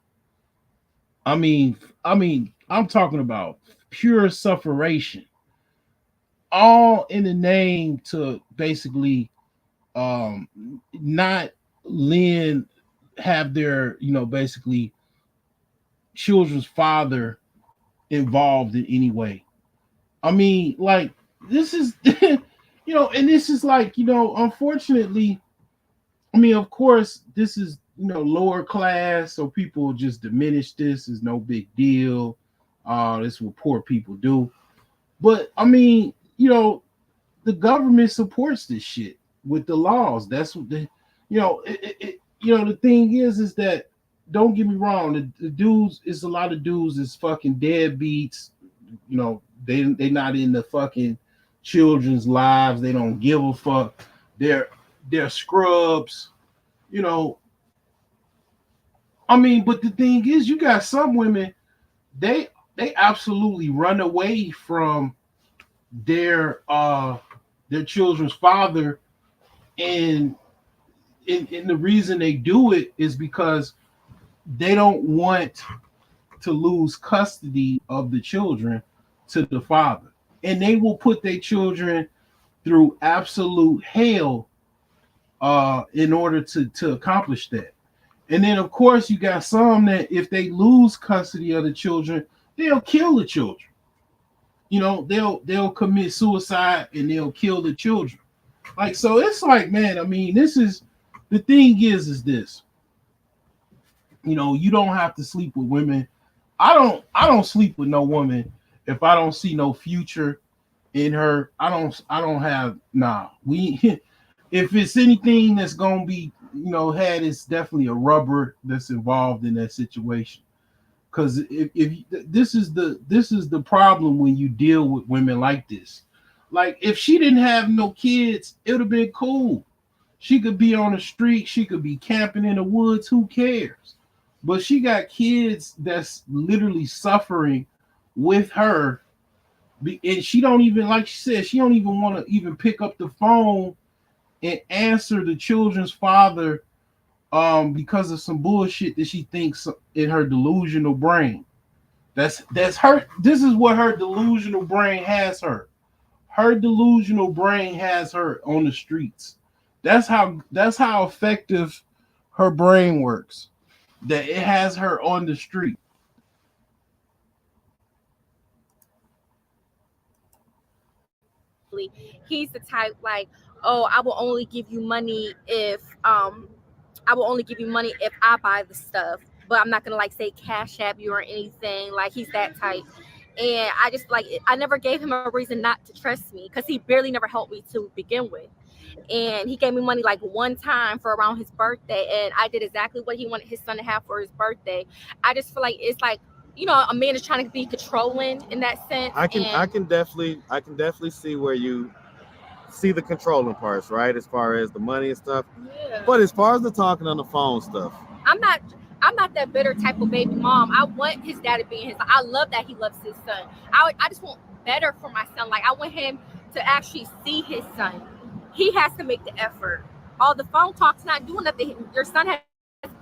I mean, I'm talking about pure sufferation, all in the name to basically not have their, basically children's father involved in any way. I mean, like, this is, and this is like, unfortunately, I mean, of course, this is, lower class, so people just diminish this as no big deal. This is what poor people do. But I mean, the government supports this shit with the laws. That's what the thing is that, don't get me wrong, the dudes, it's a lot of dudes is fucking deadbeats. They not in the fucking children's lives. They don't give a fuck. They're scrubs. I mean, but the thing is, you got some women, they absolutely run away from their children's father, and the reason they do it is because they don't want to lose custody of the children to the father, and they will put their children through absolute hell in order to accomplish that. And then, of course, you got some that if they lose custody of the children, they'll kill the children. They'll commit suicide and they'll kill the children. Like, so it's like, man, I mean, this is the thing is this. You don't have to sleep with women. I don't sleep with no woman if I don't see no future in her. I don't have, nah. if it's anything that's gonna be, it's definitely a rubber that's involved in that situation. Because if this is the problem when you deal with women like this. Like if she didn't have no kids, it would have been cool. She could be on the street, she could be camping in the woods, who cares? But she got kids that's literally suffering with her, and she don't even, like she said, she don't even want to even pick up the phone and answer the children's father because of some bullshit that she thinks in her delusional brain. That's her. This is what her delusional brain has her. Her delusional brain has her on the streets. That's how effective her brain works. That it has her on the street. He's the type like, oh, I will only give you money if I buy the stuff, but I'm not gonna like say Cashapp you or anything. Like he's that type. And I just like, I never gave him a reason not to trust me because he barely never helped me to begin with. And he gave me money like one time for around his birthday, and I did exactly what he wanted his son to have for his birthday. I just feel like it's like, a man is trying to be controlling in that sense. I can definitely see where you see the controlling parts, right? As far as the money and stuff. Yeah. But as far as the talking on the phone stuff, I'm not that bitter type of baby mom. I want his dad to be in his. I love that he loves his son. I just want better for my son. Like I want him to actually see his son. He has to make the effort. All the phone talk's not doing nothing. Your son has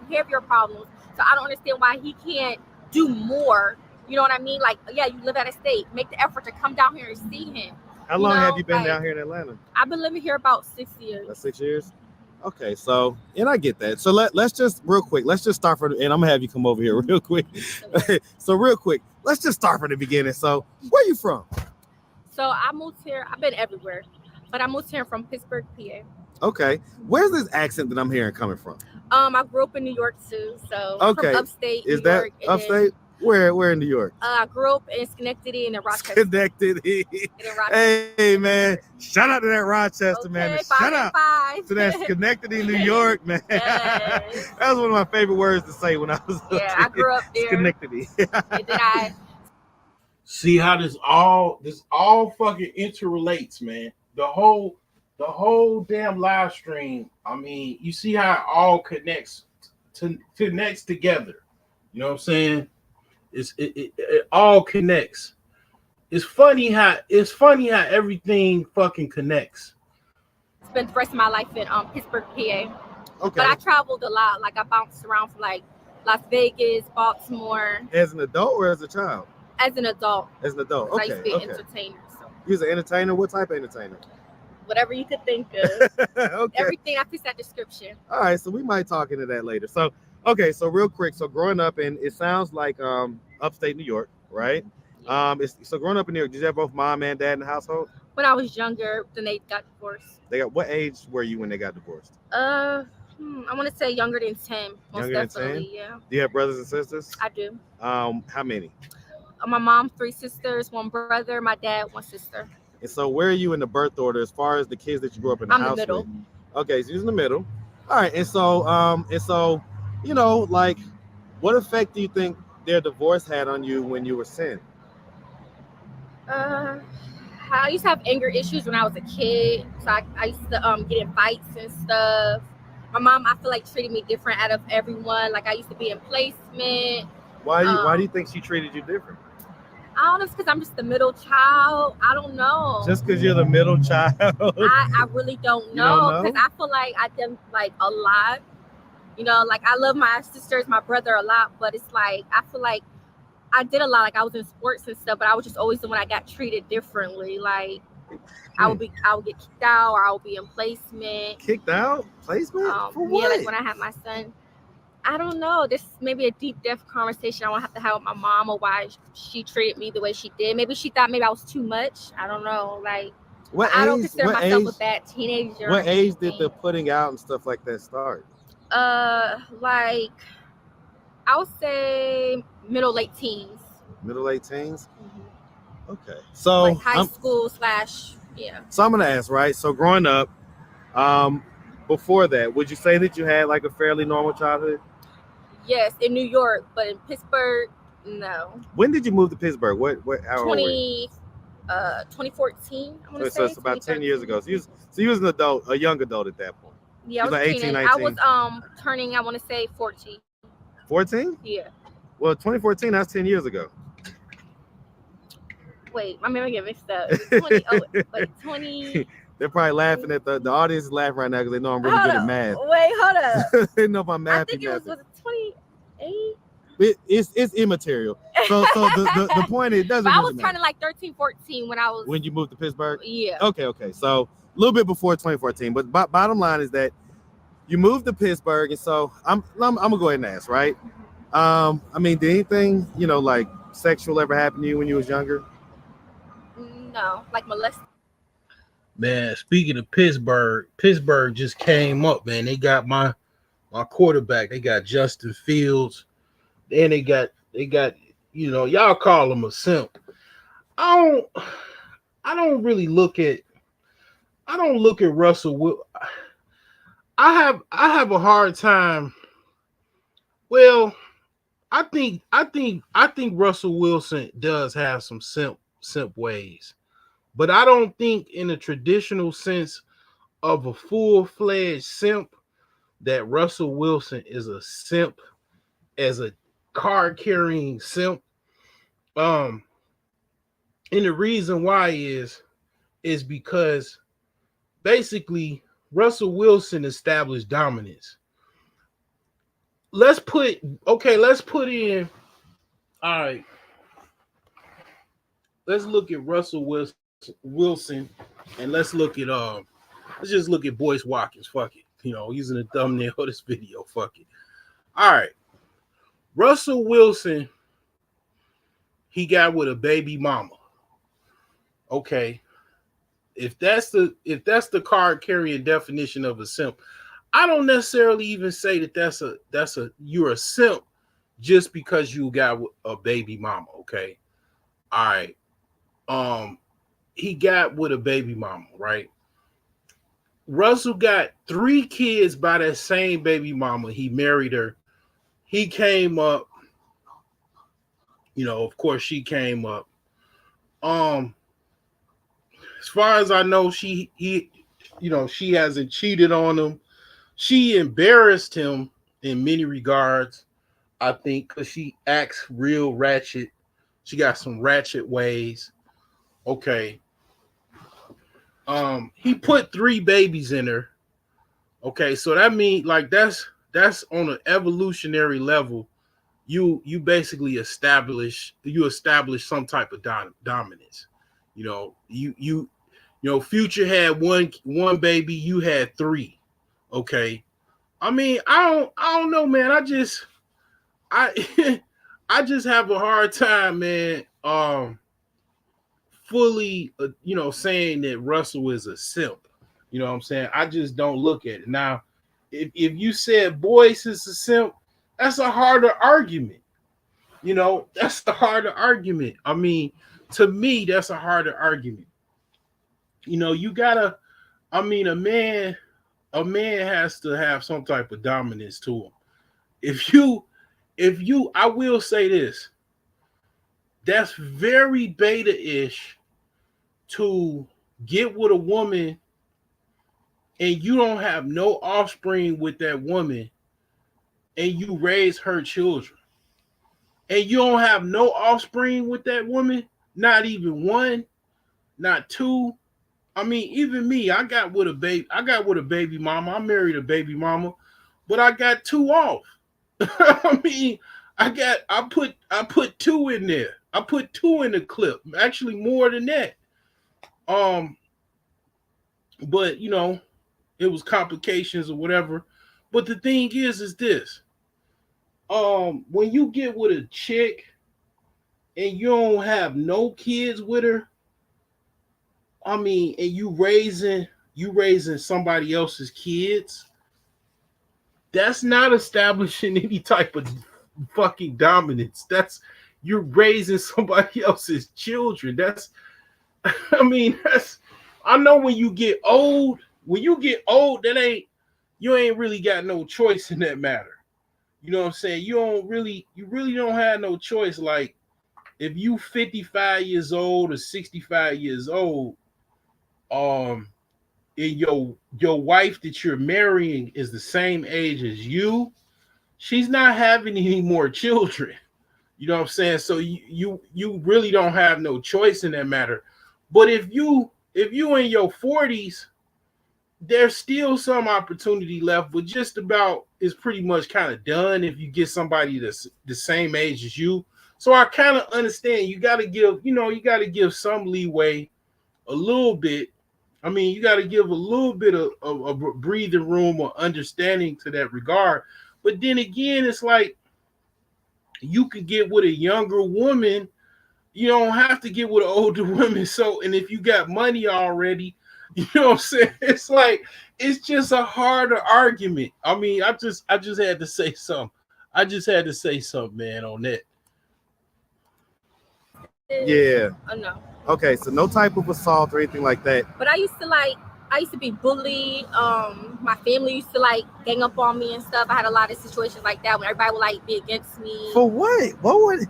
behavior problems, so I don't understand why he can't do more. You know what I mean? Like, yeah, you live out of state. Make the effort to come down here and see him. how long have you been down here in Atlanta? I've been living here about 6 years. That's 6 years. Okay, so, and I get that. So let's just real quick. Let's just start from, and I'm gonna have you come over here real quick. So real quick, let's just start from the beginning. So where you from? So I moved here. I've been everywhere, but I moved here from Pittsburgh, PA. Okay, where's this accent that I'm hearing coming from? I grew up in New York too. So okay, from upstate. Is New that York, upstate? Where in New York? I grew up in Schenectady and in Rochester. Schenectady. Hey man, shout out to that Rochester, man. And shout out to that Schenectady, New York, man. Yes. That was one of my favorite words to say when I was I grew up there. Schenectady. And then I see how this all fucking interrelates, man. The whole damn live stream. I mean, you see how it all connects together. You know what I'm saying? It all connects. It's funny how everything fucking connects. spent the rest of my life in Pittsburgh, PA. Okay. But I traveled a lot. Like I bounced around from like Las Vegas, Baltimore. As an adult or as a child? As an adult. As an adult. I Okay. used to be an Okay. entertainer. So You was an entertainer? What type of entertainer? whatever you could think of. Okay. Everything I fits that description. All right, so we might talk into that later. So, okay, so real quick, so growing up in, it sounds like upstate New York, right? So growing up in New York, did you have both mom and dad in the household? When I was younger, then they got divorced. They got, what age were you when they got divorced? I want to say younger than 10. Most Younger than definitely, 10? yeah. Do you have brothers and sisters? I do. How many? My mom, 3 sisters, 1 brother. My dad, 1 sister. And so where are you in the birth order as far as the kids that you grew up in the I'm house the middle. with? Okay, so you're in the middle. All right, and so you know, like, what effect do you think their divorce had on you when you were 10? I used to have anger issues when I was a kid. So I used to get in fights and stuff. My mom, I feel like, treated me different out of everyone. Like I used to be in placement. Why do you think she treated you different? I don't know, it's because I'm just the middle child. I don't know. Just because you're the middle child? I really don't know. Because I feel like I did like a lot. You know, like I love my sisters, my brother a lot, but it's like I feel like I did a lot. Like I was in sports and stuff, but I was just always the one I got treated differently. Like I would get kicked out, or I would be in placement. Kicked out? Placement? For what? Yeah, like when I had my son. I don't know. This may be a deep depth conversation I won't have to have with my mom, or why she treated me the way she did. Maybe she thought maybe I was too much. I don't know. Like I don't consider myself a bad teenager. What age did the putting out and stuff like that start? Like I would say late teens. Late teens? Okay. So like high school / yeah. So I'm gonna ask, right? So growing up, Before that, would you say that you had like a fairly normal childhood? Yes, in New York, but in Pittsburgh, no. When did you move to Pittsburgh? What how old were you? 2014, I want to So say. it's about 10 years ago. So you was an adult, a young adult at that point. Yeah, I You was like a 18, teenager. 19. I was turning, I want to say 14. 14? Yeah. Well, 2014, that's 10 years ago. Wait, my memory get mixed up. Is it 20? Oh, wait, 20. They're probably laughing at the audience is laughing right now because they know I'm really good at math. Wait, hold up. They know my math. I think it was 28. It's immaterial. So the point is, it doesn't But I really was matter. turning like 13, 14 when I was. When you moved to Pittsburgh? Yeah. Okay. So a little bit before 2014, but bottom line is that you moved to Pittsburgh, and so I'm gonna go ahead and ask, right? I mean, did anything like sexual ever happen to you when you was younger? No, like molested. Man, speaking of Pittsburgh just came up, man. They got my quarterback. They got Justin Fields. Then they got y'all call him a simp. I don't look at Russell. I have a hard time. Well, I think Russell Wilson does have some simp ways. But I don't think in a traditional sense of a full-fledged simp that Russell Wilson is a simp as a card-carrying simp. And the reason why is because basically Russell Wilson established dominance. Let's put in, all right. Let's look at Russell Wilson, and let's just look at Boyce Watkins. Fuck it. Using the thumbnail of this video. Fuck it. All right. Russell Wilson, he got with a baby mama. Okay. If that's the card carrying definition of a simp, I don't necessarily even say that you're a simp just because you got a baby mama. Okay. All right. He got with a baby mama, right? Russell got 3 kids by that same baby mama. He married her. He came up, of course she came up. As far as I know, she hasn't cheated on him. She embarrassed him in many regards, I think, because she acts real ratchet. She got some ratchet ways. Okay. He put 3 babies in her. Okay, so that means like that's on an evolutionary level. You basically establish some type of dominance. Future had one baby, you had 3. Okay. I mean, I don't know, man. I just have a hard time, man. Fully, saying that Russell is a simp. You know what I'm saying? I just don't look at it. Now, if you said Boyce is a simp, that's a harder argument. That's the harder argument. I mean, to me, that's a harder argument. You gotta, a man has to have some type of dominance to him. If you, I will say this, that's very beta-ish to get with a woman and you don't have no offspring with that woman and you raise her children and you don't have no offspring with that woman, not even 1, not 2. I mean, even me, I got with a baby mama. I married a baby mama, but I got 2 off. I mean, I put 2 in there. I put 2 in the clip, actually more than that. But it was complications or whatever. But the thing is this. When you get with a chick and you don't have no kids with her, I mean, and you raising somebody else's kids, that's not establishing any type of fucking dominance. You're raising somebody else's children. I know when you get old, when you get old, you ain't really got no choice in that matter. You know what I'm saying? You really don't have no choice. Like if you 55 years old or 65 years old, and your wife that you're marrying is the same age as you, she's not having any more children. You know what I'm saying? So you really don't have no choice in that matter. But if you in your 40s, there's still some opportunity left, but just about is pretty much kind of done if you get somebody that's the same age as you. So I kind of understand you got to give some leeway, a little bit. I mean, you got to give a little bit of breathing room or understanding to that regard. But then again, it's like you could get with a younger woman. You don't have to get with an older woman. So, and if you got money already, you know what I'm saying? It's like it's just a harder argument. I mean, I just had to say something. I just had to say something, man, on that. Yeah. Oh no. Okay, so no type of assault or anything like that. But I used to be bullied. My family used to like gang up on me and stuff. I had a lot of situations like that when everybody would like be against me. For what? What would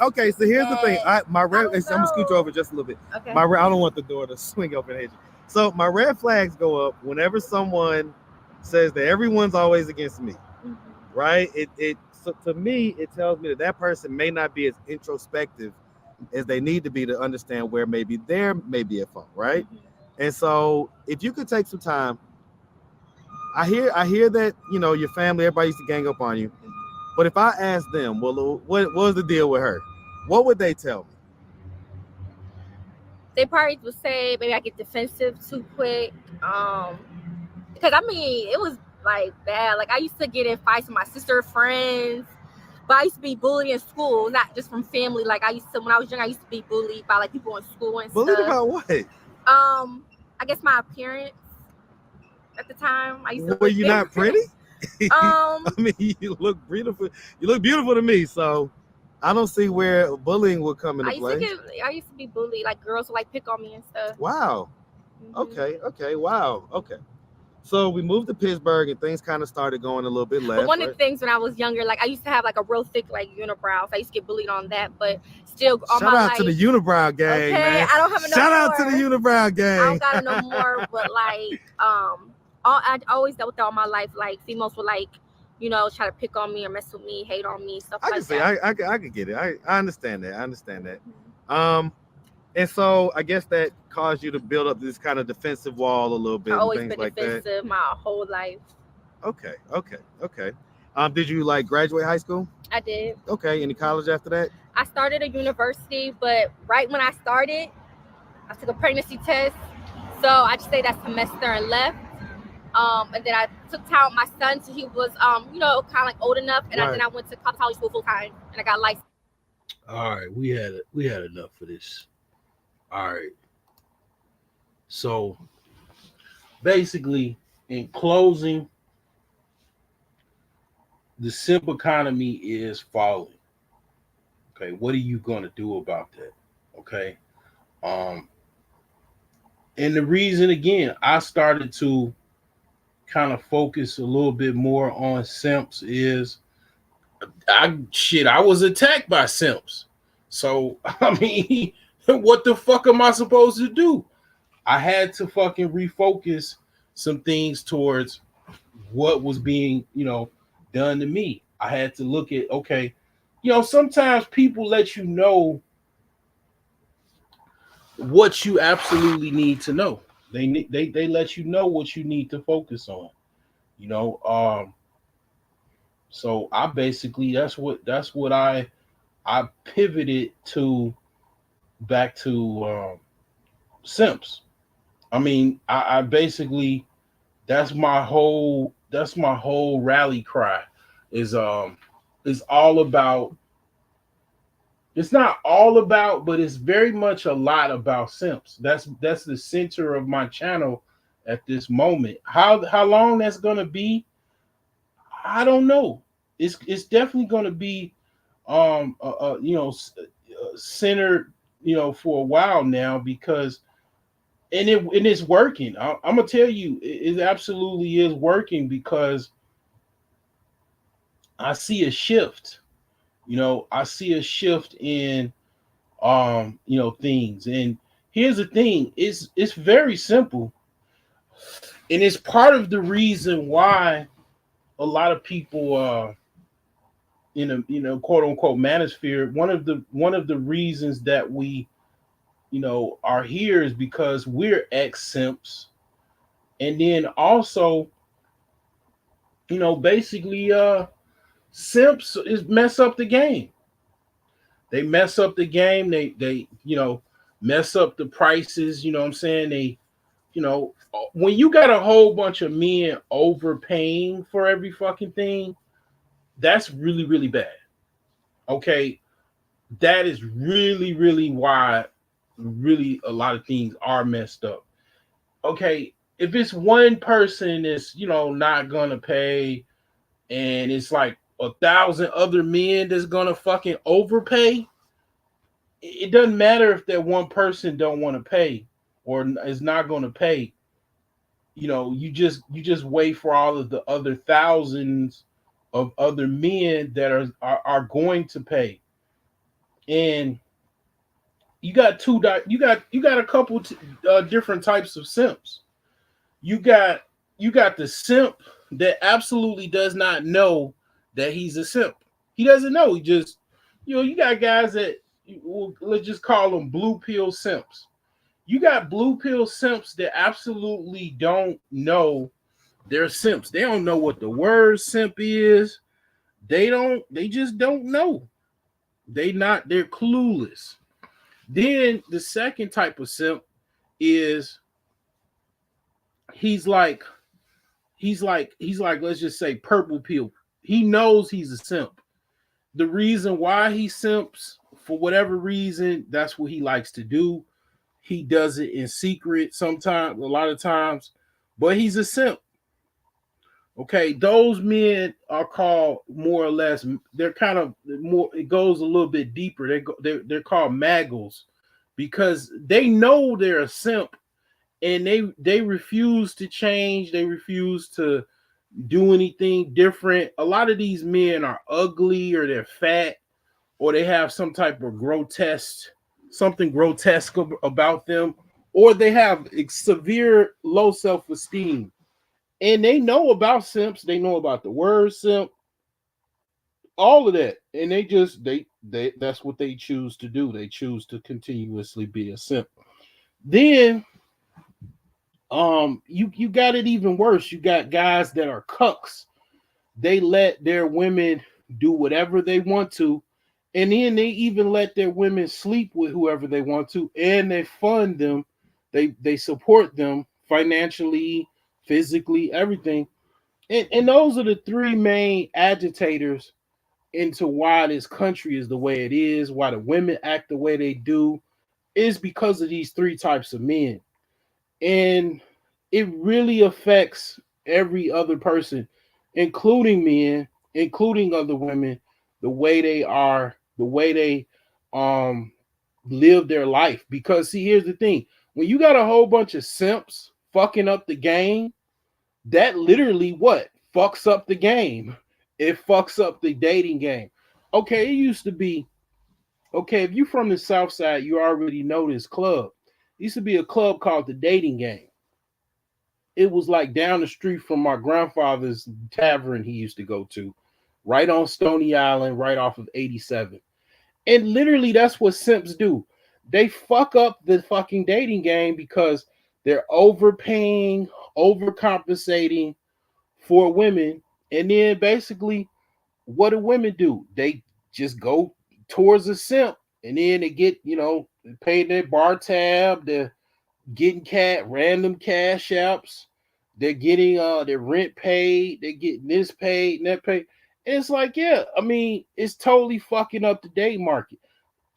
okay, so here's the thing. I'm gonna scoot you over just a little bit. Okay. I don't want the door to swing open and hit you. So my red flags go up whenever someone says that everyone's always against me. Mm-hmm. Right? So to me, it tells me that person may not be as introspective as they need to be to understand where maybe there may be a fault, right? Mm-hmm. And so if you could take some time, I hear that, you know, your family, everybody used to gang up on you. Mm-hmm. But if I ask them, well, what was the deal with her? What would they tell me? They probably would say maybe I get defensive too quick. Because I mean, it was like bad. Like I used to get in fights with my sister friends. But I used to be bullied in school, not just from family. Like when I was young, I used to be bullied by like people in school and bullied stuff. About what? I guess my appearance at the time. Were you not pretty? I mean, you look beautiful. You look beautiful to me, so I don't see where bullying would come into play. I used to be bullied. Like girls would like pick on me and stuff. Wow. Mm-hmm. Okay. Wow. Okay. So we moved to Pittsburgh and things kind of started going a little bit left. But one of the things when I was younger, like I used to have like a real thick like unibrow. So I used to get bullied on that, but still all my life. Shout out to the unibrow gang, man. I don't have enough. Shout out to the unibrow gang. I don't got it no more, but like I always dealt with that all my life. Like females would like, you know, try to pick on me or mess with me, hate on me, stuff like that. I can get it. I understand that. Mm-hmm. And so I guess that caused you to build up this kind of defensive wall a little bit. I've always been like defensive that. My whole life. Okay. Did you like graduate high school? I did. Okay. Any college after that? I started a university, but right when I started, I took a pregnancy test. So I just stayed that semester and left. And then I took time with my son till he was, you know, kind of like old enough. And then I went to college school full time and I got licensed. All right. We had enough for this. All right. So basically, in closing, the simp economy is falling. Okay, what are you going to do about that? Okay. And the reason, again, I started to kind of focus a little bit more on simps is I was attacked by simps. So, I mean, what the fuck am I supposed to do? I had to fucking refocus some things towards what was being, you know, done to me. I had to look at, okay, you know, sometimes people let you know what you absolutely need to know. They let you know what you need to focus on, you know. So I basically that's what I pivoted to back to simps. I mean, I basically that's my whole rally cry is all about. It's not all about, but it's very much a lot about simps. That's the center of my channel at this moment. How long that's gonna be, I don't know. It's definitely gonna be centered, you know, for a while now, because and it's working. I'm gonna tell you, it absolutely is working because I see a shift. I see a shift in things. And here's the thing: it's very simple, and it's part of the reason why a lot of people in a quote unquote manosphere. One of the reasons that we are here is because we're ex simps, and then also basically simps is mess up the game. They mess up the game. They mess up the prices. You know what I'm saying? When you got a whole bunch of men overpaying for every fucking thing, that's really, really bad. Okay. That is really, really why really a lot of things are messed up. Okay. If it's one person that's, not gonna pay, and it's like 1,000 other men that's gonna fucking overpay, it doesn't matter if that one person don't want to pay or is not going to pay. You just wait for all of the other thousands of other men that are going to pay. And you got a couple different types of simps. You got the simp that absolutely does not know that he's a simp. He doesn't know. He just you got guys that, let's just call them blue pill simps. You got blue pill simps that absolutely don't know they're simps. They don't know what the word simp is. They just don't know. They're clueless. Then the second type of simp is he's like let's just say purple pill. He knows he's a simp. The reason why he simps, for whatever reason, that's what he likes to do. He does it in secret sometimes, a lot of times, but he's a simp. Okay, those men are called more or less. They're kind of more. It goes a little bit deeper. They're called maggles because they know they're a simp, and they refuse to change. They refuse to do anything different. A lot of these men are ugly, or they're fat, or they have some type of something grotesque about them, or they have severe low self-esteem. And they know about simps, they know about the word simp, all of that. And they that's what they choose to do. They choose to continuously be a simp. Then you got it even worse. You got guys that are cucks. They let their women do whatever they want to, and then they even let their women sleep with whoever they want to, and they fund them. They support them financially, physically, everything. And those are the three main agitators into why this country is the way it is, why the women act the way they do, is because of these three types of men. And it really affects every other person, including men, including other women, the way they are, the way they live their life. Because see, here's the thing: when you got a whole bunch of simps fucking up the game, that literally what fucks up the game. It fucks up the dating game. Okay, it used to be okay. If you're from the South Side, you already know this club. It used to be a club called the Dating Game. It was like down the street from my grandfather's tavern he used to go to, right on Stony Island, right off of 87. And literally, that's what simps do. They fuck up the fucking dating game because they're overpaying, overcompensating for women. And then basically, what do women do? They just go towards a simp, and then they get, paying their bar tab, they're getting random cash apps, they're getting their rent paid, they're getting this paid and that paid. And it's like, yeah, I mean, it's totally fucking up the date market.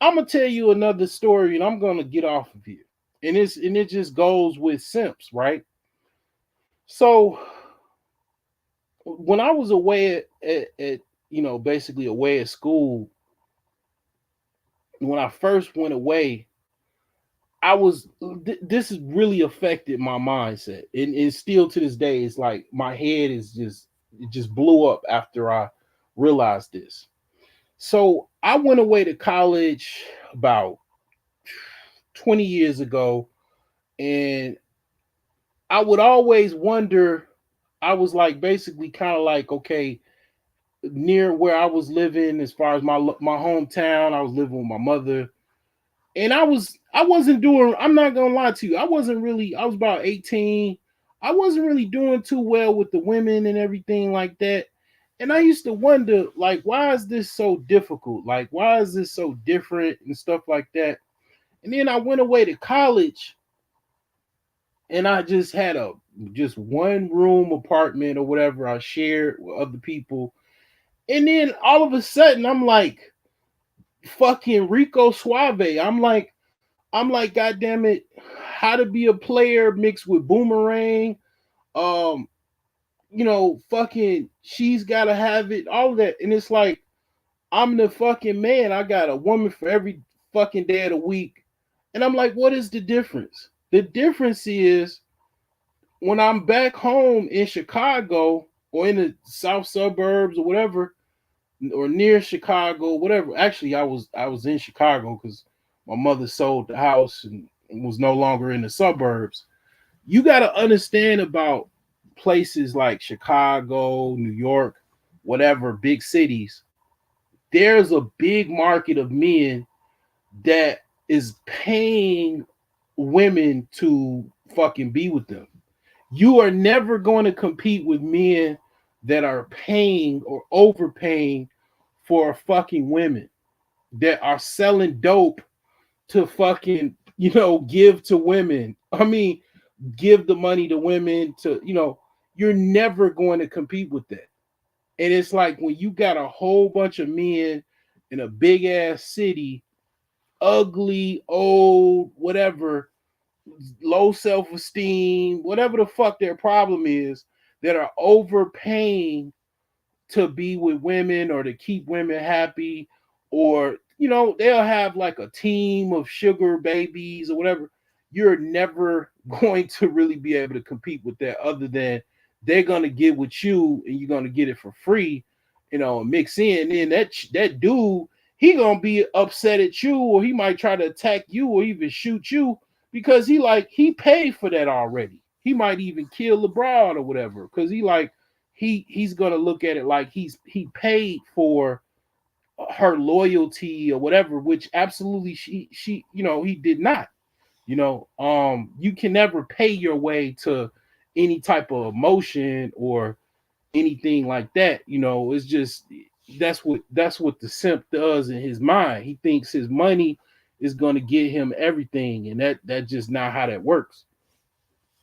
I'm gonna tell you another story, and I'm gonna get off of here. And it just goes with simps, right? So when I was away at basically away at school, when I first went away, this has really affected my mindset, and still to this day, it's like my head is it just blew up after I realized this. So I went away to college about 20 years ago, and I would always wonder. I was like basically kind of like, okay, near where I was living, as far as my hometown, I was living with my mother, and I wasn't doing. I'm not gonna lie to you, I wasn't really. I was about 18. I wasn't really doing too well with the women and everything like that. And I used to wonder, like, why is this so difficult? Like, why is this so different and stuff like that? And then I went away to college, and I just had a just one room apartment or whatever I shared with other people. And then all of a sudden, I'm like fucking Rico Suave. I'm like, God damn it, How to Be a Player mixed with Boomerang. Um, fucking She's Gotta Have It, all of that. And it's like, I'm the fucking man. I got a woman for every fucking day of the week. And I'm like, what is the difference? The difference is when I'm back home in Chicago or in the south suburbs or whatever, or near Chicago, whatever. Actually, I was in Chicago because my mother sold the house and was no longer in the suburbs. You got to understand about places like Chicago, New York, whatever, big cities. There's a big market of men that is paying women to fucking be with them. You are never going to compete with men that are paying or overpaying for fucking women, that are selling dope to fucking, give to women. I mean, give the money to women to, you're never going to compete with that. And it's like when you got a whole bunch of men in a big ass city, ugly, old, whatever, low self-esteem, whatever the fuck their problem is, that are overpaying to be with women or to keep women happy, or they'll have like a team of sugar babies or whatever. You're never going to really be able to compete with that, other than they're going to get with you and you're going to get it for free, mix in. And that dude, he going to be upset at you, or he might try to attack you or even shoot you, because he paid for that already. He might even kill the broad or whatever, because he's gonna look at it like he paid for her loyalty or whatever, which absolutely she he did not. You can never pay your way to any type of emotion or anything like that. It's just that's what the simp does in his mind. He thinks his money is going to get him everything, and that's just not how that works.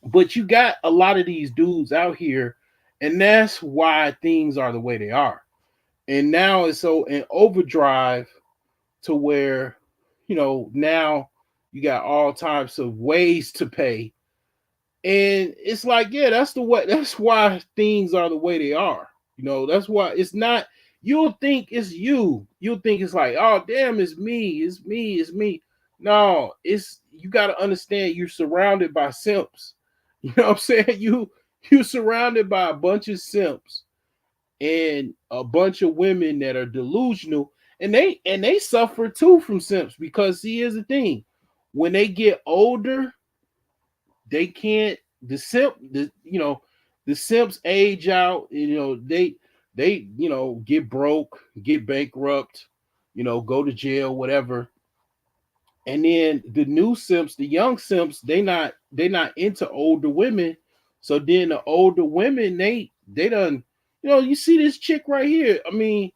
But you got a lot of these dudes out here, and that's why things are the way they are. And now it's so in overdrive to where, now you got all types of ways to pay. And it's like, yeah, that's the way, that's why things are the way they are. That's why it's not, you'll think it's you. You'll think it's like, oh damn, it's me, it's me, it's me. No, you got to understand, you're surrounded by simps. You know what I'm saying? You're surrounded by a bunch of simps and a bunch of women that are delusional, and they suffer too from simps, because see, here's the thing. When they get older, they can't the simps age out, they get broke, get bankrupt, go to jail, whatever. And then the new simps, the young simps, they not into older women. So then the older women, they done, you see this chick right here. I mean,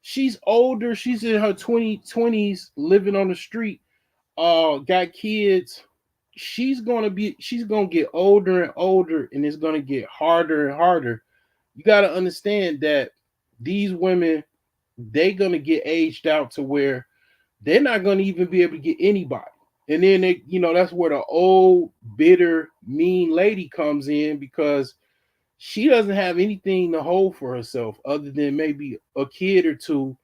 she's older, she's in her 20s, living on the street, got kids. She's gonna get older and older, and it's gonna get harder and harder. You gotta understand that these women, they gonna get aged out to where they're not going to even be able to get anybody. And then that's where the old, bitter, mean lady comes in, because she doesn't have anything to hold for herself other than maybe a kid or two.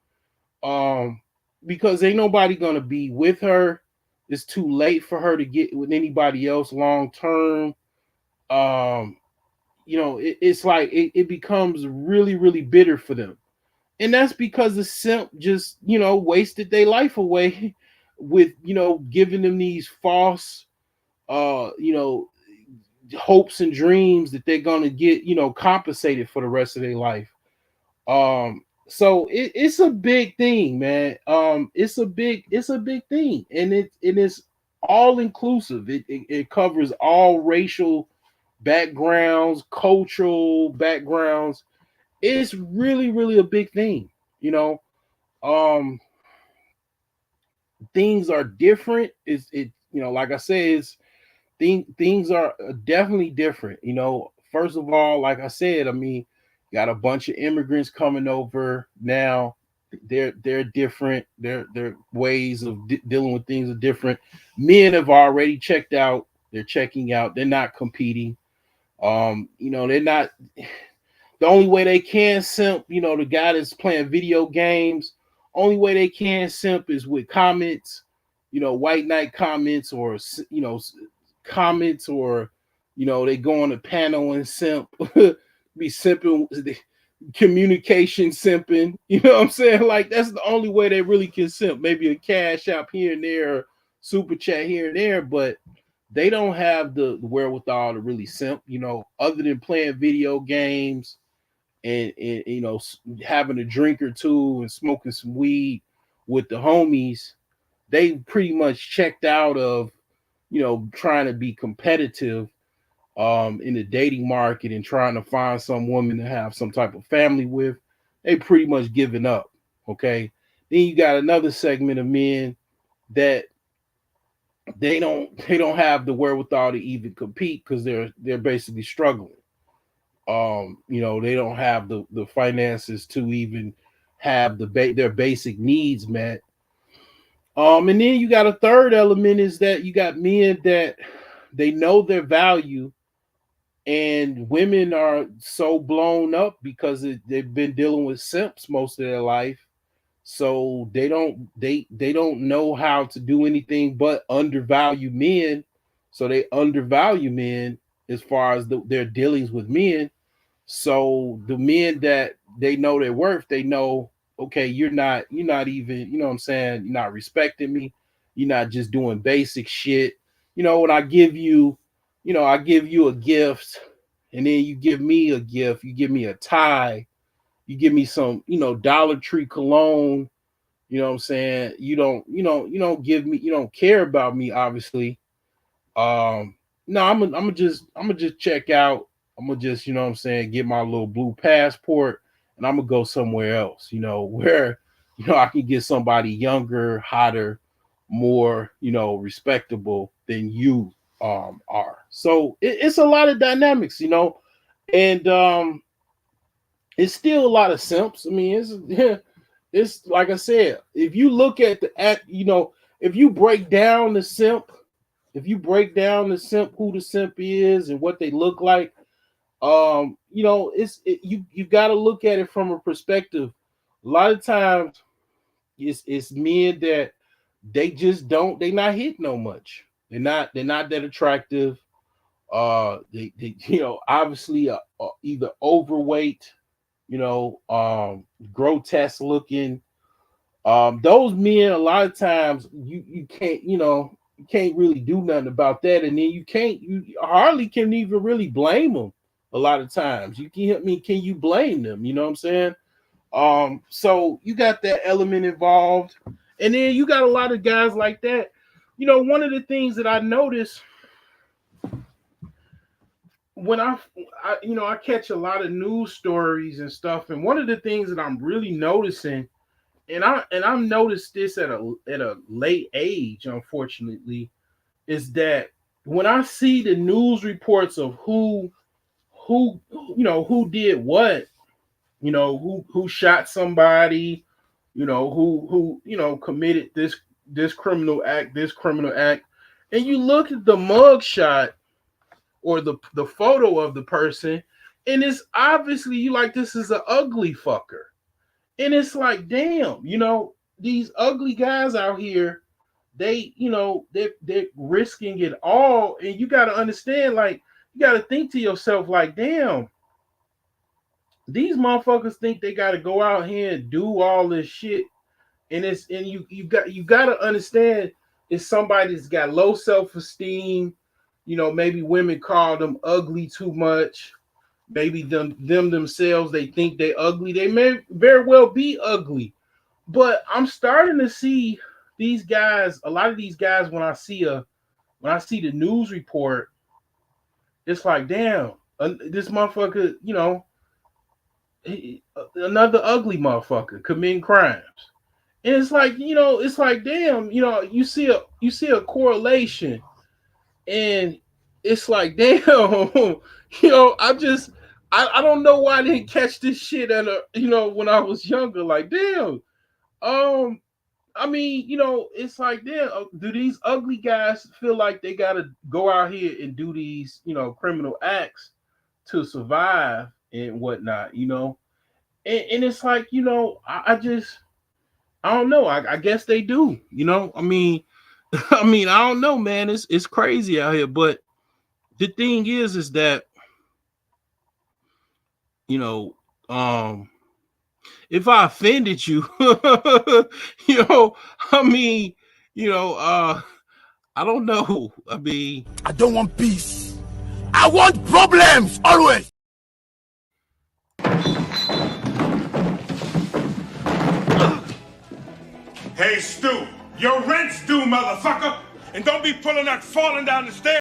Because ain't nobody going to be with her. it's too late for her to get with anybody else long term. It's like it becomes really, really bitter for them. And that's because the simp just, wasted their life away with, giving them these false, hopes and dreams that they're going to get, compensated for the rest of their life. So it's a big thing, man. It's a big thing. And it's all inclusive. It covers all racial backgrounds, cultural backgrounds. It's really, really a big thing. You know, um, things are different. Like I said, things are definitely different. First of all, like I said, I mean, got a bunch of immigrants coming over now. They're different. Their ways of dealing with things are different. Men have already checked out. They're checking out. They're not competing. They're not. The only way they can simp, the guy that's playing video games, only way they can simp is with comments, white knight comments, or comments, or they go on a panel and simp, be simping, communication simping. You know what I'm saying? Like, that's the only way they really can simp. Maybe a cash app here and there, or super chat here and there, but they don't have the wherewithal to really simp, other than playing video games and having a drink or two and smoking some weed with the homies. They pretty much checked out of trying to be competitive in the dating market and trying to find some woman to have some type of family with. They pretty much given up. Okay. Then you got another segment of men that they don't have the wherewithal to even compete because they're basically struggling. They don't have the finances to even have their basic needs met. And then you got a third element, is that you got men that they know their value, and women are so blown up because they've been dealing with simps most of their life. So they don't know how to do anything but undervalue men. So they undervalue men as far as their dealings with men. So the men that they know their worth, they know, okay, you're not even, what I'm saying, you're not respecting me. You're not just doing basic shit. When I give you, I give you a gift, and then you give me a gift, you give me a tie, you give me some, Dollar Tree cologne, what I'm saying? You don't give me, you don't care about me, obviously. No, I'm gonna just check out. I'm gonna just, what I'm saying, get my little blue passport, and I'm gonna go somewhere else, where, I can get somebody younger, hotter, more, respectable than you are. So it's a lot of dynamics, and it's still a lot of simps. I mean, it's like I said, if you look at if you break down the simp, who the simp is and what they look like, you got to look at it from a perspective. A lot of times, it's men that they not hit no much. They're not that attractive. They obviously either overweight, grotesque looking. Those men, a lot of times you can't, you can't really do nothing about that, and then you hardly can even really blame them. A lot of times you can, can you blame them? You know what I'm saying? So you got that element involved, and then you got a lot of guys like that. One of the things that I noticed when I catch a lot of news stories and stuff, and one of the things that I'm really noticing, and I've noticed this at a late age, unfortunately, is that when I see the news reports of who did what, who shot somebody, who committed this criminal act, and you look at the mug shot or the photo of the person, and it's obviously, you like, this is an ugly fucker. And it's like, damn, these ugly guys out here, they, you know, they're risking it all. And you got to understand, like, you got to think to yourself, like, damn, these motherfuckers think they got to go out here and do all this shit. And you got to understand, it's somebody that's got low self-esteem. You know, maybe women call them ugly too much. Maybe them themselves, they think they ugly. They may very well be ugly. But I'm starting to see these guys, a lot of these guys, when I see the news report, it's like, damn, this motherfucker, you know, another ugly motherfucker committing crimes. And it's like, you know, it's like, damn, you know, you see a correlation, and it's like, damn, you know, I don't know why I didn't catch this shit when I was younger. Like, damn, I mean, you know, it's like, damn, do these ugly guys feel like they gotta go out here and do these, you know, criminal acts to survive and whatnot, you know? And it's like, you know, I don't know. I guess they do, you know. I mean, I don't know, man. It's crazy out here. But the thing is that, you know, if I offended you, you know, I mean, you know, I don't know. I mean, I don't want peace. I want problems always. Hey, Stu, your rent's due, motherfucker. And don't be pulling that falling down the stairs.